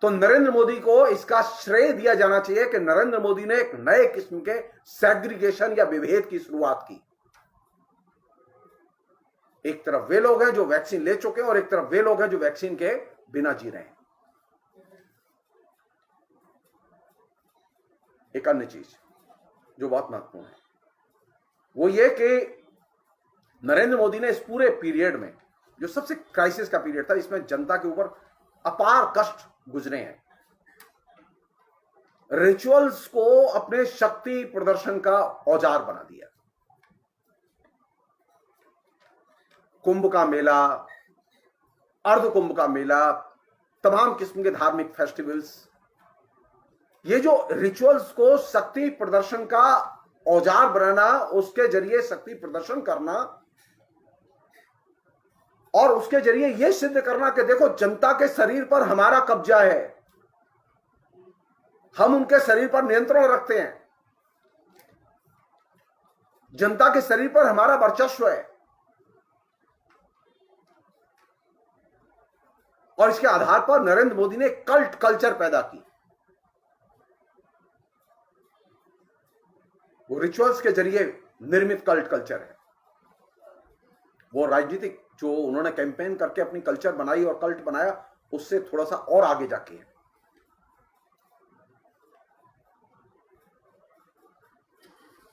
तो नरेंद्र मोदी को इसका श्रेय दिया जाना चाहिए कि नरेंद्र मोदी ने एक नए किस्म के सेग्रीगेशन या विभेद की शुरुआत की। एक तरफ वे लोग हैं जो वैक्सीन ले चुके हैं और एक तरफ वे लोग हैं जो वैक्सीन के बिना जी रहे हैं। एक अन्य चीज जो बहुत महत्वपूर्ण है वो ये कि नरेंद्र मोदी ने इस पूरे पीरियड में, जो सबसे क्राइसिस का पीरियड था, इसमें जनता के ऊपर अपार कष्ट गुजरे हैं, रिचुअल्स को अपने शक्ति प्रदर्शन का औजार बना दिया। कुंभ का मेला, अर्ध कुंभ का मेला, तमाम किस्म के धार्मिक फेस्टिवल्स, ये जो रिचुअल्स को शक्ति प्रदर्शन का औजार बनाना, उसके जरिए शक्ति प्रदर्शन करना और उसके जरिए यह सिद्ध करना कि देखो जनता के शरीर पर हमारा कब्जा है, हम उनके शरीर पर नियंत्रण रखते हैं, जनता के शरीर पर हमारा वर्चस्व है। और इसके आधार पर नरेंद्र मोदी ने कल्ट कल्चर पैदा की। वो रिचुअल्स के जरिए निर्मित कल्ट कल्चर है। वो राजनीतिक जो उन्होंने कैंपेन करके अपनी कल्चर बनाई और कल्ट बनाया, उससे थोड़ा सा और आगे जाके है।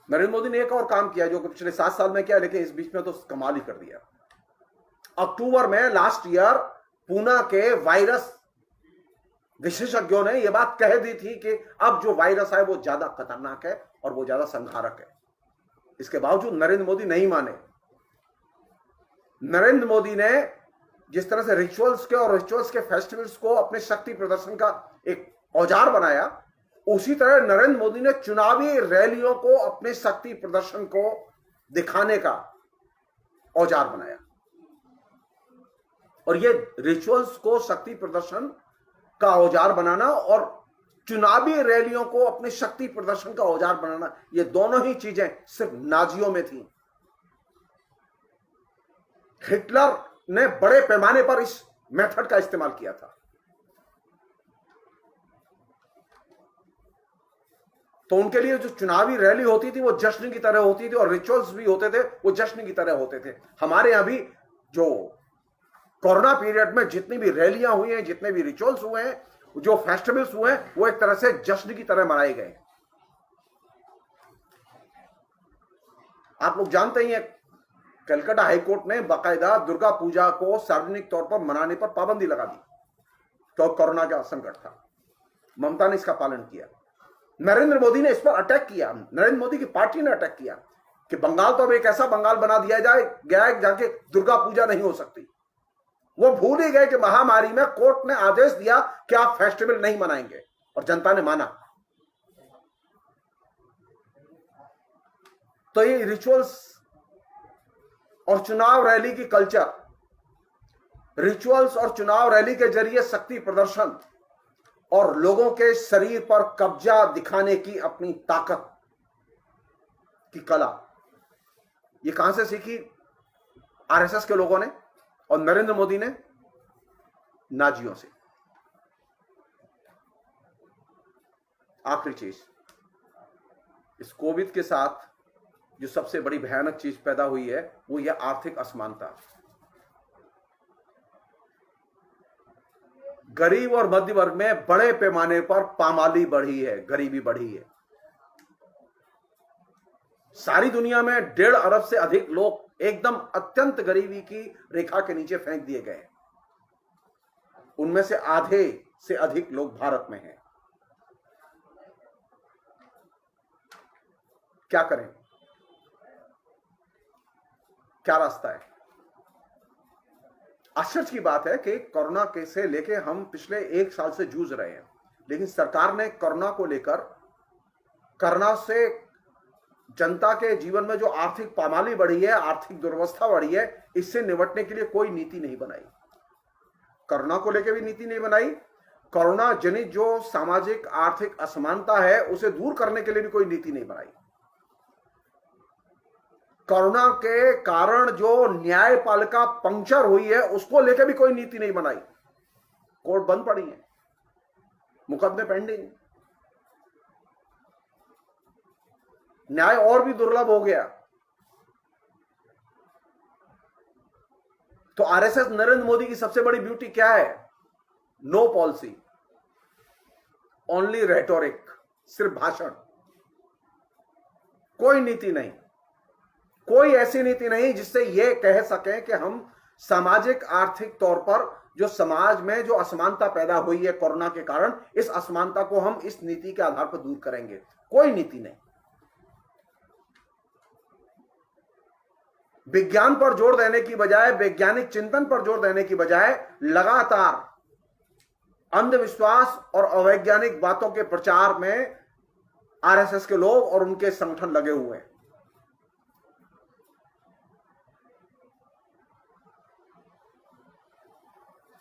नरेंद्र मोदी ने एक और काम किया जो कि पिछले 7 साल में किया, लेकिन इस बीच में तो कमाल ही कर दिया। अक्टूबर में लास्ट ईयर पूना के वायरस विशेषज्ञों ने यह बात कह दी थी कि अब जो वायरस है वो ज्यादा खतरनाक है और वो ज्यादा संहारक है। इसके बावजूद नरेंद्र मोदी नहीं माने। नरेंद्र मोदी ने जिस तरह से रिचुअल्स के और रिचुअल्स के फेस्टिवल्स को अपने शक्ति प्रदर्शन का एक औजार बनाया, उसी तरह नरेंद्र मोदी ने चुनावी रैलियों को अपने शक्ति प्रदर्शन को दिखाने का औजार बनाया। और ये रिचुअल्स को शक्ति प्रदर्शन का औजार बनाना और चुनावी रैलियों को अपने शक्ति प्रदर्शन का औजार बनाना, ये दोनों ही चीजें सिर्फ नाजियों में थी। हिटलर ने बड़े पैमाने पर इस मेथड का इस्तेमाल किया था। तो उनके लिए जो चुनावी रैली होती थी वो जश्न की तरह होती थी और रिचुअल्स भी होते थे वो जश्न की तरह होते थे। हमारे यहां भी जो कोरोना पीरियड में जितनी भी रैलियां हुई हैं, जितने भी रिचुअल्स हुए हैं, जो फेस्टिवल्स हुए हैं, वो एक तरह से जश्न की तरह मनाए गए। आप लोग जानते ही हैं, कलकत्ता हाईकोर्ट ने बाकायदा दुर्गा पूजा को सार्वजनिक तौर पर मनाने पर पाबंदी लगा दी तो कोरोना का संकट था। ममता ने इसका पालन किया। नरेंद्र मोदी ने इस पर अटैक किया। नरेंद्र मोदी की पार्टी ने अटैक किया कि बंगाल तो अब एक ऐसा बंगाल बना दिया गया जाके दुर्गा पूजा नहीं हो सकती। वो भूल ही गए कि महामारी में कोर्ट ने आदेश दिया कि आप फेस्टिवल नहीं मनाएंगे और जनता ने माना। तो ये रिचुअल्स और चुनाव रैली की कल्चर, रिचुअल्स और चुनाव रैली के जरिए शक्ति प्रदर्शन और लोगों के शरीर पर कब्जा दिखाने की अपनी ताकत की कला, ये कहां से सीखी? आरएसएस के लोगों ने और नरेंद्र मोदी ने नाजियों से। आखिरी चीज, इस कोविड के साथ जो सबसे बड़ी भयानक चीज पैदा हुई है वो यह आर्थिक असमानता। गरीब और मध्य वर्ग में बड़े पैमाने पर पामाली बढ़ी है, गरीबी बढ़ी है। सारी दुनिया में 1.5 अरब से अधिक लोग एकदम अत्यंत गरीबी की रेखा के नीचे फेंक दिए गए। उनमें से आधे से अधिक लोग भारत में हैं। क्या करें? क्या रास्ता है? आश्चर्य की बात है कि कोरोना के से लेके हम पिछले 1 साल से जूझ रहे हैं, लेकिन सरकार ने कोरोना को लेकर, कोरोना से जनता के जीवन में जो आर्थिक पामाली बढ़ी है, आर्थिक दुर्वस्था बढ़ी है, इससे निपटने के लिए कोई नीति नहीं बनाई। कोरोना को लेकर भी नीति नहीं बनाई। कोरोना जनित जो सामाजिक आर्थिक असमानता है उसे दूर करने के लिए भी कोई नीति नहीं बनाई। कोरोना के कारण जो न्यायपालिका पंक्चर हुई है उसको लेकर भी कोई नीति नहीं बनाई। कोर्ट बंद पड़ी है, मुकदमे पेंडिंग, न्याय और भी दुर्लभ हो गया। तो आरएसएस नरेंद्र मोदी की सबसे बड़ी ब्यूटी क्या है? नो पॉलिसी, ओनली रेटोरिक, सिर्फ भाषण, कोई नीति नहीं। कोई ऐसी नीति नहीं जिससे यह कह सकें कि हम सामाजिक आर्थिक तौर पर जो समाज में जो असमानता पैदा हुई है कोरोना के कारण, इस असमानता को हम इस नीति के आधार पर दूर करेंगे। कोई नीति नहीं। विज्ञान पर जोर देने की बजाय, वैज्ञानिक चिंतन पर जोर देने की बजाय लगातार अंधविश्वास और अवैज्ञानिक बातों के प्रचार में आरएसएस के लोग और उनके संगठन लगे हुए हैं।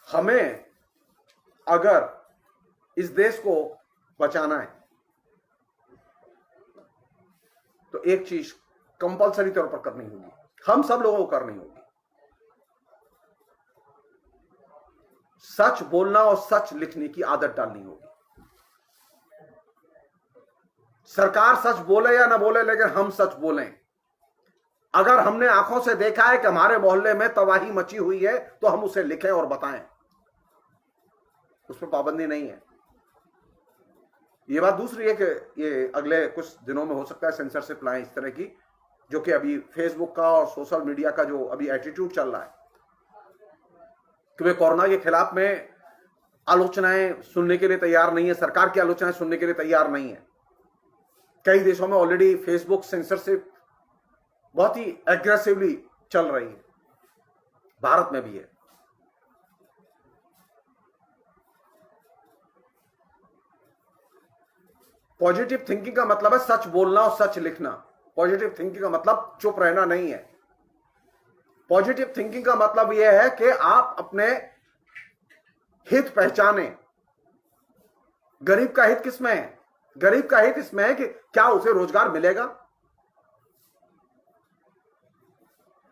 हमें अगर इस देश को बचाना है तो एक चीज कंपलसरी तौर पर करनी होगी, हम सब लोगों को करनी होगी। सच बोलना और सच लिखने की आदत डालनी होगी। सरकार सच बोले या ना बोले, लेकिन हम सच बोलें। अगर हमने आंखों से देखा है कि हमारे मोहल्ले में तबाही मची हुई है, तो हम उसे लिखें और बताएं, उस पर पाबंदी नहीं है। ये बात दूसरी है कि ये अगले कुछ दिनों में हो सकता है सेंसरशिप लाएं इस तरह की, जो कि अभी फेसबुक का और सोशल मीडिया का जो अभी एटीट्यूड चल रहा है कि वे कोरोना के खिलाफ में आलोचनाएं सुनने के लिए तैयार नहीं है, सरकार की आलोचनाएं सुनने के लिए तैयार नहीं है। कई देशों में ऑलरेडी फेसबुक सेंसरशिप बहुत ही एग्रेसिवली चल रही है, भारत में भी है। पॉजिटिव थिंकिंग का मतलब है सच बोलना और सच लिखना। पॉजिटिव थिंकिंग का मतलब चुप रहना नहीं है। पॉजिटिव थिंकिंग का मतलब यह है कि आप अपने हित पहचाने। गरीब का हित किसमें है? गरीब का हित इसमें है कि क्या उसे रोजगार मिलेगा,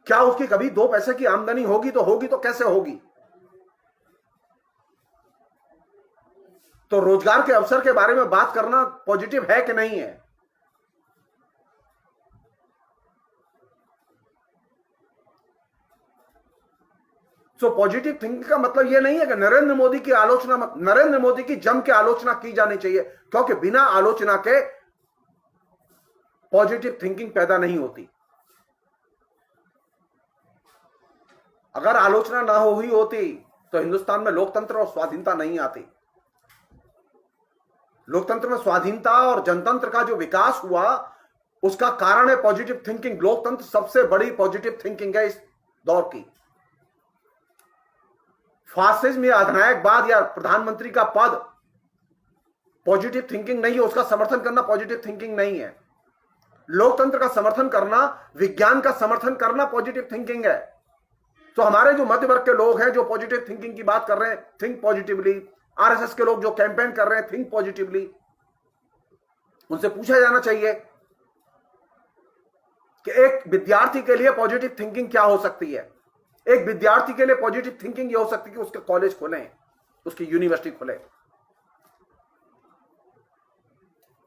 क्या उसकी कभी 2 पैसे की आमदनी होगी तो कैसे होगी। तो रोजगार के अवसर के बारे में बात करना पॉजिटिव है कि नहीं है? सो पॉजिटिव थिंकिंग का मतलब यह नहीं है कि नरेंद्र मोदी की जम के आलोचना की जानी चाहिए, क्योंकि बिना आलोचना के पॉजिटिव थिंकिंग पैदा नहीं होती। अगर आलोचना ना हुई होती तो हिंदुस्तान में लोकतंत्र और स्वाधीनता नहीं आती। लोकतंत्र में स्वाधीनता और जनतंत्र का जो विकास हुआ, उसका कारण है पॉजिटिव थिंकिंग। लोकतंत्र सबसे बड़ी पॉजिटिव थिंकिंग है इस दौर की। फासिज्म या अधिनायकवाद या प्रधानमंत्री का पद पॉजिटिव थिंकिंग नहीं है, उसका समर्थन करना पॉजिटिव थिंकिंग नहीं है। लोकतंत्र का समर्थन करना, विज्ञान का समर्थन करना पॉजिटिव थिंकिंग है। तो हमारे जो मध्य वर्ग के लोग हैं जो पॉजिटिव थिंकिंग की बात कर रहे हैं, थिंक पॉजिटिवली। आरएसएस के लोग जो कैंपेन कर रहे हैं, थिंक पॉजिटिवली। उनसे पूछा जाना चाहिए कि एक विद्यार्थी के लिए पॉजिटिव थिंकिंग क्या हो सकती है। एक विद्यार्थी के लिए पॉजिटिव थिंकिंग ये हो सकती है कि उसके कॉलेज खुले, उसकी यूनिवर्सिटी खुले।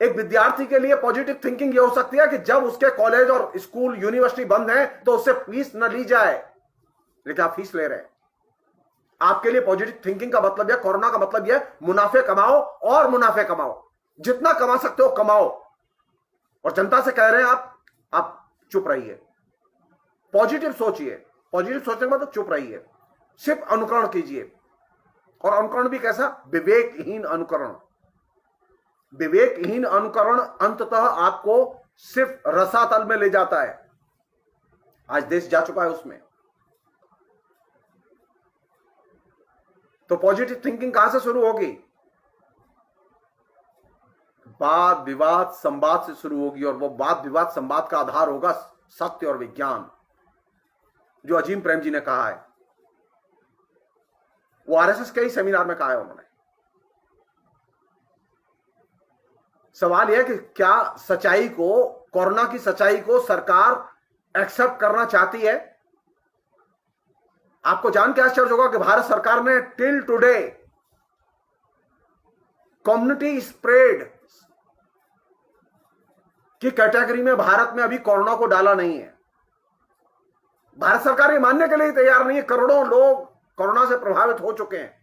एक विद्यार्थी के लिए पॉजिटिव थिंकिंग ये हो सकती है कि जब उसके कॉलेज और स्कूल यूनिवर्सिटी बंद है तो उससे फीस न ली जाए, लेकिन आप फीस ले रहे हैं। आपके लिए पॉजिटिव थिंकिंग का मतलब है, कोरोना का मतलब यह मुनाफे कमाओ और मुनाफे कमाओ, जितना कमा सकते हो कमाओ। और जनता से कह रहे हैं आप चुप रहिए, पॉजिटिव सोचिए। पॉजिटिव सोचने के बाद तो चुप रहिए, सिर्फ अनुकरण कीजिए। और अनुकरण भी कैसा? विवेकहीन अनुकरण। विवेकहीन अनुकरण अंततः आपको सिर्फ रसातल में ले जाता है। आज देश जा चुका है उसमें। तो पॉजिटिव थिंकिंग कहां से शुरू होगी? वाद विवाद संवाद से शुरू होगी। और वो वाद विवाद संवाद का आधार होगा सत्य और विज्ञान, जो अजीम प्रेम जी ने कहा है। वो आरएसएस के ही सेमिनार में कहा है उन्होंने। सवाल यह है कि क्या सच्चाई को, कोरोना की सच्चाई को सरकार एक्सेप्ट करना चाहती है? आपको जान के आश्चर्य होगा कि भारत सरकार ने टिल टुडे कम्युनिटी स्प्रेड की कैटेगरी में भारत में अभी कोरोना को डाला नहीं है। भारत सरकार ये मानने के लिए तैयार नहीं है। करोड़ों लोग कोरोना से प्रभावित हो चुके हैं,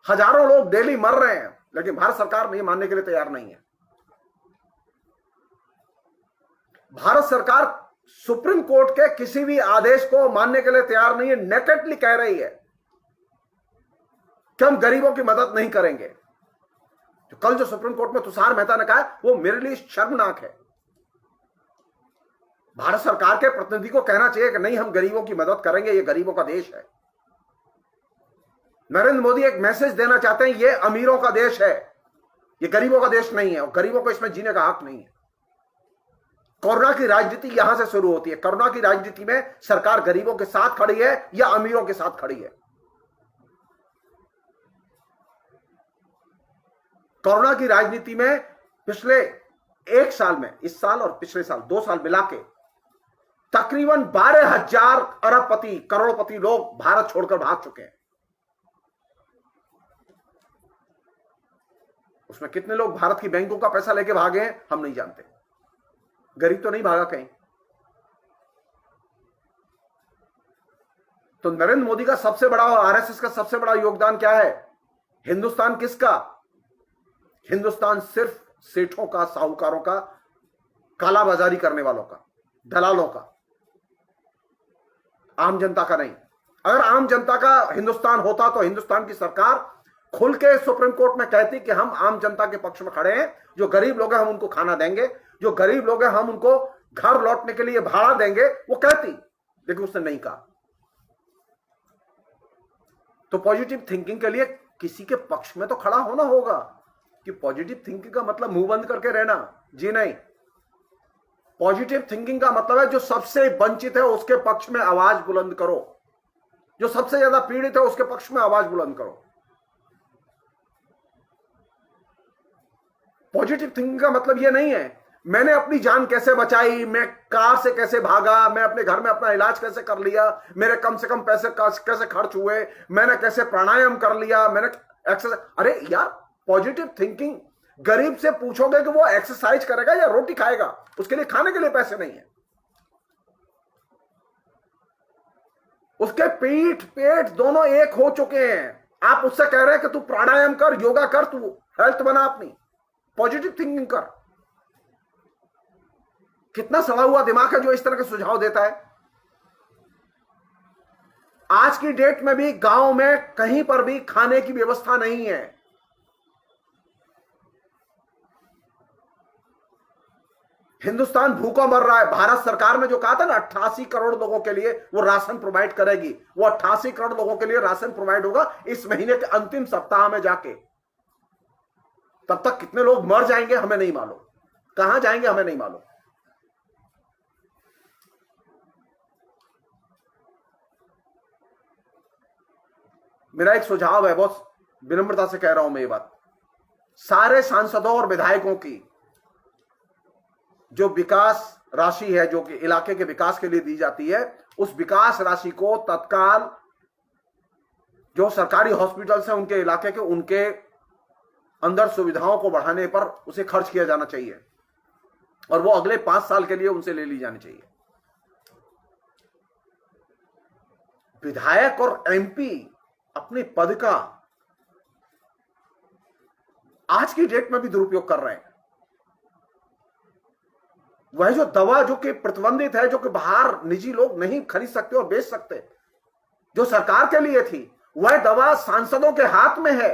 हजारों लोग डेली मर रहे हैं, लेकिन भारत सरकार नहीं मानने के लिए तैयार नहीं है। भारत सरकार सुप्रीम कोर्ट के किसी भी आदेश को मानने के लिए तैयार नहीं है। नेकेडली कह रही है कि हम गरीबों की मदद नहीं करेंगे। तो कल जो सुप्रीम कोर्ट में तुषार मेहता ने कहा, वो मेरे लिए शर्मनाक है। भारत सरकार के प्रतिनिधि को कहना चाहिए कि नहीं, हम गरीबों की मदद करेंगे, ये गरीबों का देश है। नरेंद्र मोदी एक मैसेज देना चाहते हैं, ये अमीरों का देश है, ये गरीबों का देश नहीं है, और गरीबों को इसमें जीने का हक नहीं है। कोरोना की राजनीति यहां से शुरू होती है। कोरोना की राजनीति में सरकार गरीबों के साथ खड़ी है या अमीरों के साथ खड़ी है। कोरोना की राजनीति में पिछले 1 साल में, इस साल और पिछले साल 2 साल मिला के तकरीबन 12,000 अरबपति, करोड़पति लोग भारत छोड़कर भाग चुके हैं। उसमें कितने लोग भारत की बैंकों का पैसा लेके भागे हैं हम नहीं जानते। गरीब तो नहीं भागा कहीं। तो नरेंद्र मोदी का सबसे बड़ा और आरएसएस का सबसे बड़ा योगदान क्या है? हिंदुस्तान किसका? हिंदुस्तान सिर्फ सेठों का, साहूकारों का, कालाबाजारी करने वालों का, दलालों का, आम जनता का नहीं। अगर आम जनता का हिंदुस्तान होता तो हिंदुस्तान की सरकार खुल के सुप्रीम कोर्ट में कहती कि हम आम जनता के पक्ष में खड़े हैं, जो गरीब लोग हैं हम उनको खाना देंगे, जो गरीब लोग हैं हम उनको घर लौटने के लिए भाड़ा देंगे, वो कहती। लेकिन उसने नहीं कहा। तो पॉजिटिव थिंकिंग के लिए किसी के पक्ष में तो खड़ा होना होगा। कि पॉजिटिव थिंकिंग का मतलब मुंह बंद करके रहना, जी नहीं। पॉजिटिव थिंकिंग का मतलब है जो सबसे वंचित है उसके पक्ष में आवाज बुलंद करो, जो सबसे ज्यादा पीड़ित है उसके पक्ष में आवाज बुलंद करो। पॉजिटिव थिंकिंग का मतलब यह नहीं है मैंने अपनी जान कैसे बचाई, मैं कार से कैसे भागा, मैं अपने घर में अपना इलाज कैसे कर लिया, मेरे कम से कम पैसे कैसे खर्च हुए, मैंने कैसे प्राणायाम कर लिया, मैंने एक्सरसाइज। अरे यार, पॉजिटिव थिंकिंग, गरीब से पूछोगे कि वो एक्सरसाइज करेगा या रोटी खाएगा, उसके लिए खाने के लिए पैसे नहीं है। उसके पीठ पेट दोनों एक हो चुके हैं। आप उससे कह रहे हैं कि तू प्राणायाम कर, योगा कर, तू हेल्थ बना अपनी, पॉजिटिव थिंकिंग कर। कितना सड़ा हुआ दिमाग है जो इस तरह के सुझाव देता है। आज की डेट में भी गांव में कहीं पर भी खाने की व्यवस्था नहीं है। हिंदुस्तान भूखा मर रहा है। भारत सरकार ने जो कहा था ना 88 करोड़ लोगों के लिए वो राशन प्रोवाइड करेगी, वो 88 करोड़ लोगों के लिए राशन प्रोवाइड होगा इस महीने के अंतिम सप्ताह में जाके। तब तक कितने लोग मर जाएंगे हमें नहीं मालूम, कहां जाएंगे हमें नहीं मालूम। मेरा एक सुझाव है, बहुत विनम्रता से कह रहा हूं मैं ये बात, सारे सांसदों और विधायकों की जो विकास राशि है जो कि इलाके के विकास के लिए दी जाती है, उस विकास राशि को तत्काल जो सरकारी हॉस्पिटल्स हैं उनके इलाके के, उनके अंदर सुविधाओं को बढ़ाने पर उसे खर्च किया जाना चाहिए और वो अगले 5 साल के लिए उनसे ले ली जानी चाहिए। विधायक और एमपी अपने पद का आज की डेट में भी दुरुपयोग कर रहे हैं। वह जो दवा जो कि प्रतिबंधित है, जो कि बाहर निजी लोग नहीं खरीद सकते और बेच सकते, जो सरकार के लिए थी, वह दवा सांसदों के हाथ में है।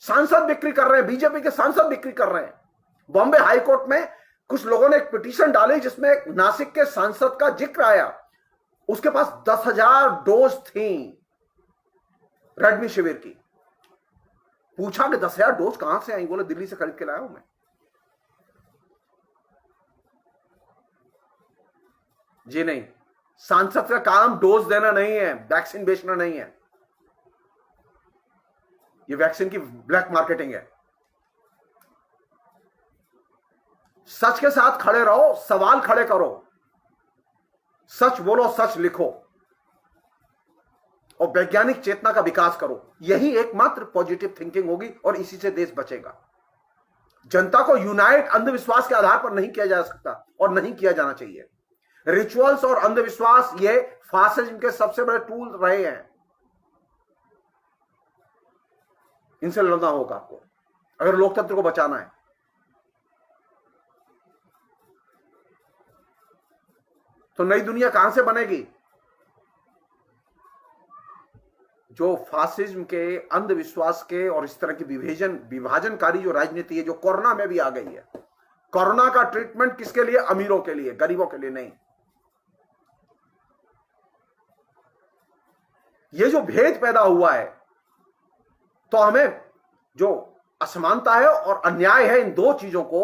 सांसद बिक्री कर रहे हैं, बीजेपी के सांसद बिक्री कर रहे हैं। बॉम्बे हाईकोर्ट में कुछ लोगों ने एक पिटीशन डाली जिसमें नासिक के सांसद का जिक्र आया। उसके पास 10,000 डोज थी रेडमी शिविर की। पूछा कि 10,000 डोज कहां से आई? बोले दिल्ली से खरीद के लाया हूं मैं। जी नहीं, सांसद का काम डोज देना नहीं है, वैक्सीन बेचना नहीं है। ये वैक्सीन की ब्लैक मार्केटिंग है। सच के साथ खड़े रहो, सवाल खड़े करो, सच बोलो, सच लिखो और वैज्ञानिक चेतना का विकास करो। यही एकमात्र पॉजिटिव थिंकिंग होगी और इसी से देश बचेगा। जनता को यूनाइट अंधविश्वास के आधार पर नहीं किया जा सकता और नहीं किया जाना चाहिए। रिचुअल्स और अंधविश्वास ये फासिज्म के सबसे बड़े टूल रहे हैं। इनसे लड़ना होगा आपको अगर लोकतंत्र को बचाना है। तो नई दुनिया कहां से बनेगी? जो फासिज्म के, अंधविश्वास के और इस तरह की विभाजनकारी जो राजनीति है, जो कोरोना में भी आ गई है। कोरोना का ट्रीटमेंट किसके लिए? अमीरों के लिए, गरीबों के लिए नहीं। ये जो भेद पैदा हुआ है, तो हमें जो असमानता है और अन्याय है, इन दो चीजों को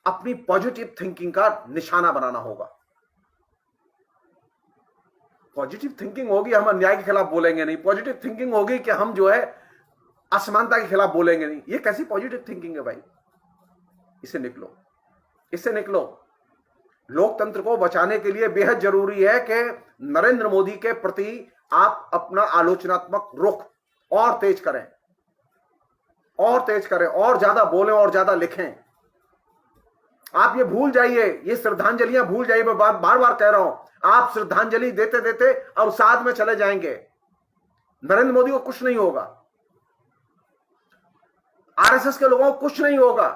अपनी पॉजिटिव थिंकिंग का निशाना बनाना होगा। पॉजिटिव थिंकिंग होगी हम अन्याय के खिलाफ बोलेंगे नहीं। पॉजिटिव थिंकिंग होगी कि हम जो है असमानता के खिलाफ बोलेंगे नहीं। ये कैसी पॉजिटिव थिंकिंग है भाई? इससे निकलो, इससे निकलो। लोकतंत्र को बचाने के लिए बेहद जरूरी है कि नरेंद्र मोदी के प्रति आप अपना आलोचनात्मक रुख और तेज करें। और तेज करें, और ज्यादा बोलें, और ज्यादा लिखें। आप ये भूल जाइए, ये श्रद्धांजलियां भूल जाइए। मैं बार बार कह रहा हूं, आप श्रद्धांजलि देते देते और साथ में चले जाएंगे, नरेंद्र मोदी को कुछ नहीं होगा, आरएसएस के लोगों को कुछ नहीं होगा।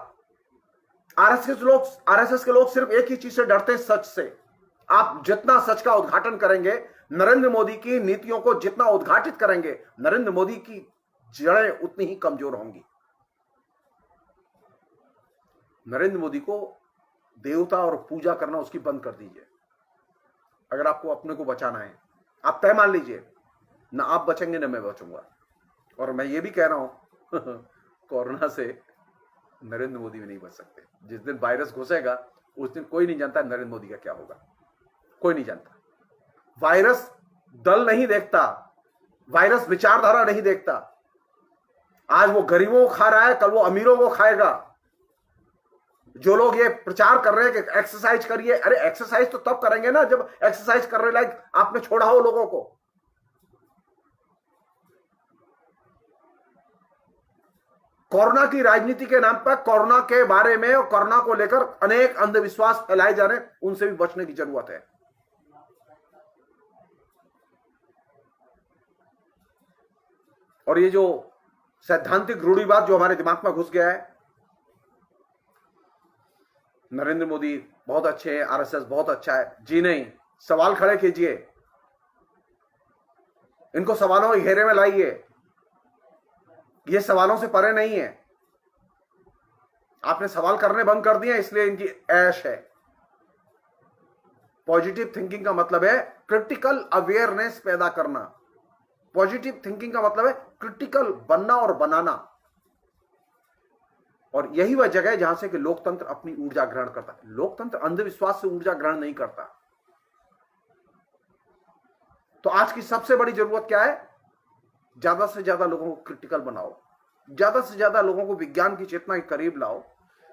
आरएसएस के लोग सिर्फ एक ही चीज से डरते हैं, सच से। आप जितना सच का उद्घाटन करेंगे, नरेंद्र मोदी की नीतियों को जितना उद्घाटित करेंगे, नरेंद्र मोदी की जड़ें उतनी ही कमजोर होंगी। नरेंद्र मोदी को देवता और पूजा करना उसकी बंद कर दीजिए। अगर आपको अपने को बचाना है, आप तय मान लीजिए, ना आप बचेंगे ना मैं बचूंगा। और मैं ये भी कह रहा हूं कोरोना से नरेंद्र मोदी भी नहीं बच सकते। जिस दिन वायरस घुसेगा उस दिन कोई नहीं जानता नरेंद्र मोदी का क्या होगा, कोई नहीं जानता। वायरस दल नहीं देखता, वायरस विचारधारा नहीं देखता। आज वो गरीबों को खा रहा है, कल वो अमीरों को खाएगा। जो लोग ये प्रचार कर रहे हैं कि एक्सरसाइज करिए, अरे एक्सरसाइज तो तब करेंगे ना जब एक्सरसाइज करने लायक आपने छोड़ा हो लोगों को। कोरोना की राजनीति के नाम पर कोरोना के बारे में और कोरोना को लेकर अनेक अंधविश्वास फैलाए जा रहे हैं, उनसे भी बचने की जरूरत है। और ये जो सैद्धांतिक रूढ़िवाद जो हमारे दिमाग में घुस गया है, नरेंद्र मोदी बहुत अच्छे हैं, आरएसएस बहुत अच्छा है, जी नहीं। सवाल खड़े कीजिए, इनको सवालों के घेरे में लाइए। ये सवालों से परे नहीं है। आपने सवाल करने बंद कर दिए, इसलिए इनकी ऐश है। पॉजिटिव थिंकिंग का मतलब है क्रिटिकल अवेयरनेस पैदा करना। पॉजिटिव थिंकिंग का मतलब है क्रिटिकल बनना और बनाना। और यही वह जगह है जहां से कि लोकतंत्र अपनी ऊर्जा ग्रहण करता है। लोकतंत्र अंधविश्वास से ऊर्जा ग्रहण नहीं करता। तो आज की सबसे बड़ी जरूरत क्या है? ज्यादा से ज्यादा लोगों को क्रिटिकल बनाओ, ज्यादा से ज्यादा लोगों को विज्ञान की चेतना के करीब लाओ,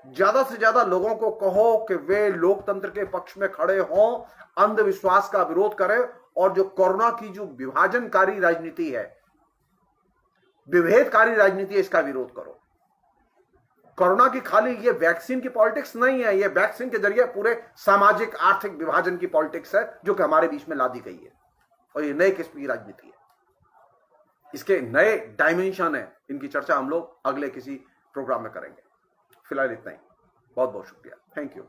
ज्यादा से ज्यादा लोगों को कहो कि वे लोकतंत्र के पक्ष में खड़े हों, अंधविश्वास का विरोध करें। और जो कोरोना की जो विभाजनकारी राजनीति है, विभेदकारी राजनीति है, इसका विरोध करो। कोरोना की खाली ये वैक्सीन की पॉलिटिक्स नहीं है, ये वैक्सीन के जरिए पूरे सामाजिक आर्थिक विभाजन की पॉलिटिक्स है जो कि हमारे बीच में ला दी गई है। और ये नए किस्म की राजनीति है, इसके नए डायमेंशन है। इनकी चर्चा हम लोग अगले किसी प्रोग्राम में करेंगे। फिलहाल इतना ही। बहुत बहुत शुक्रिया। Thank you.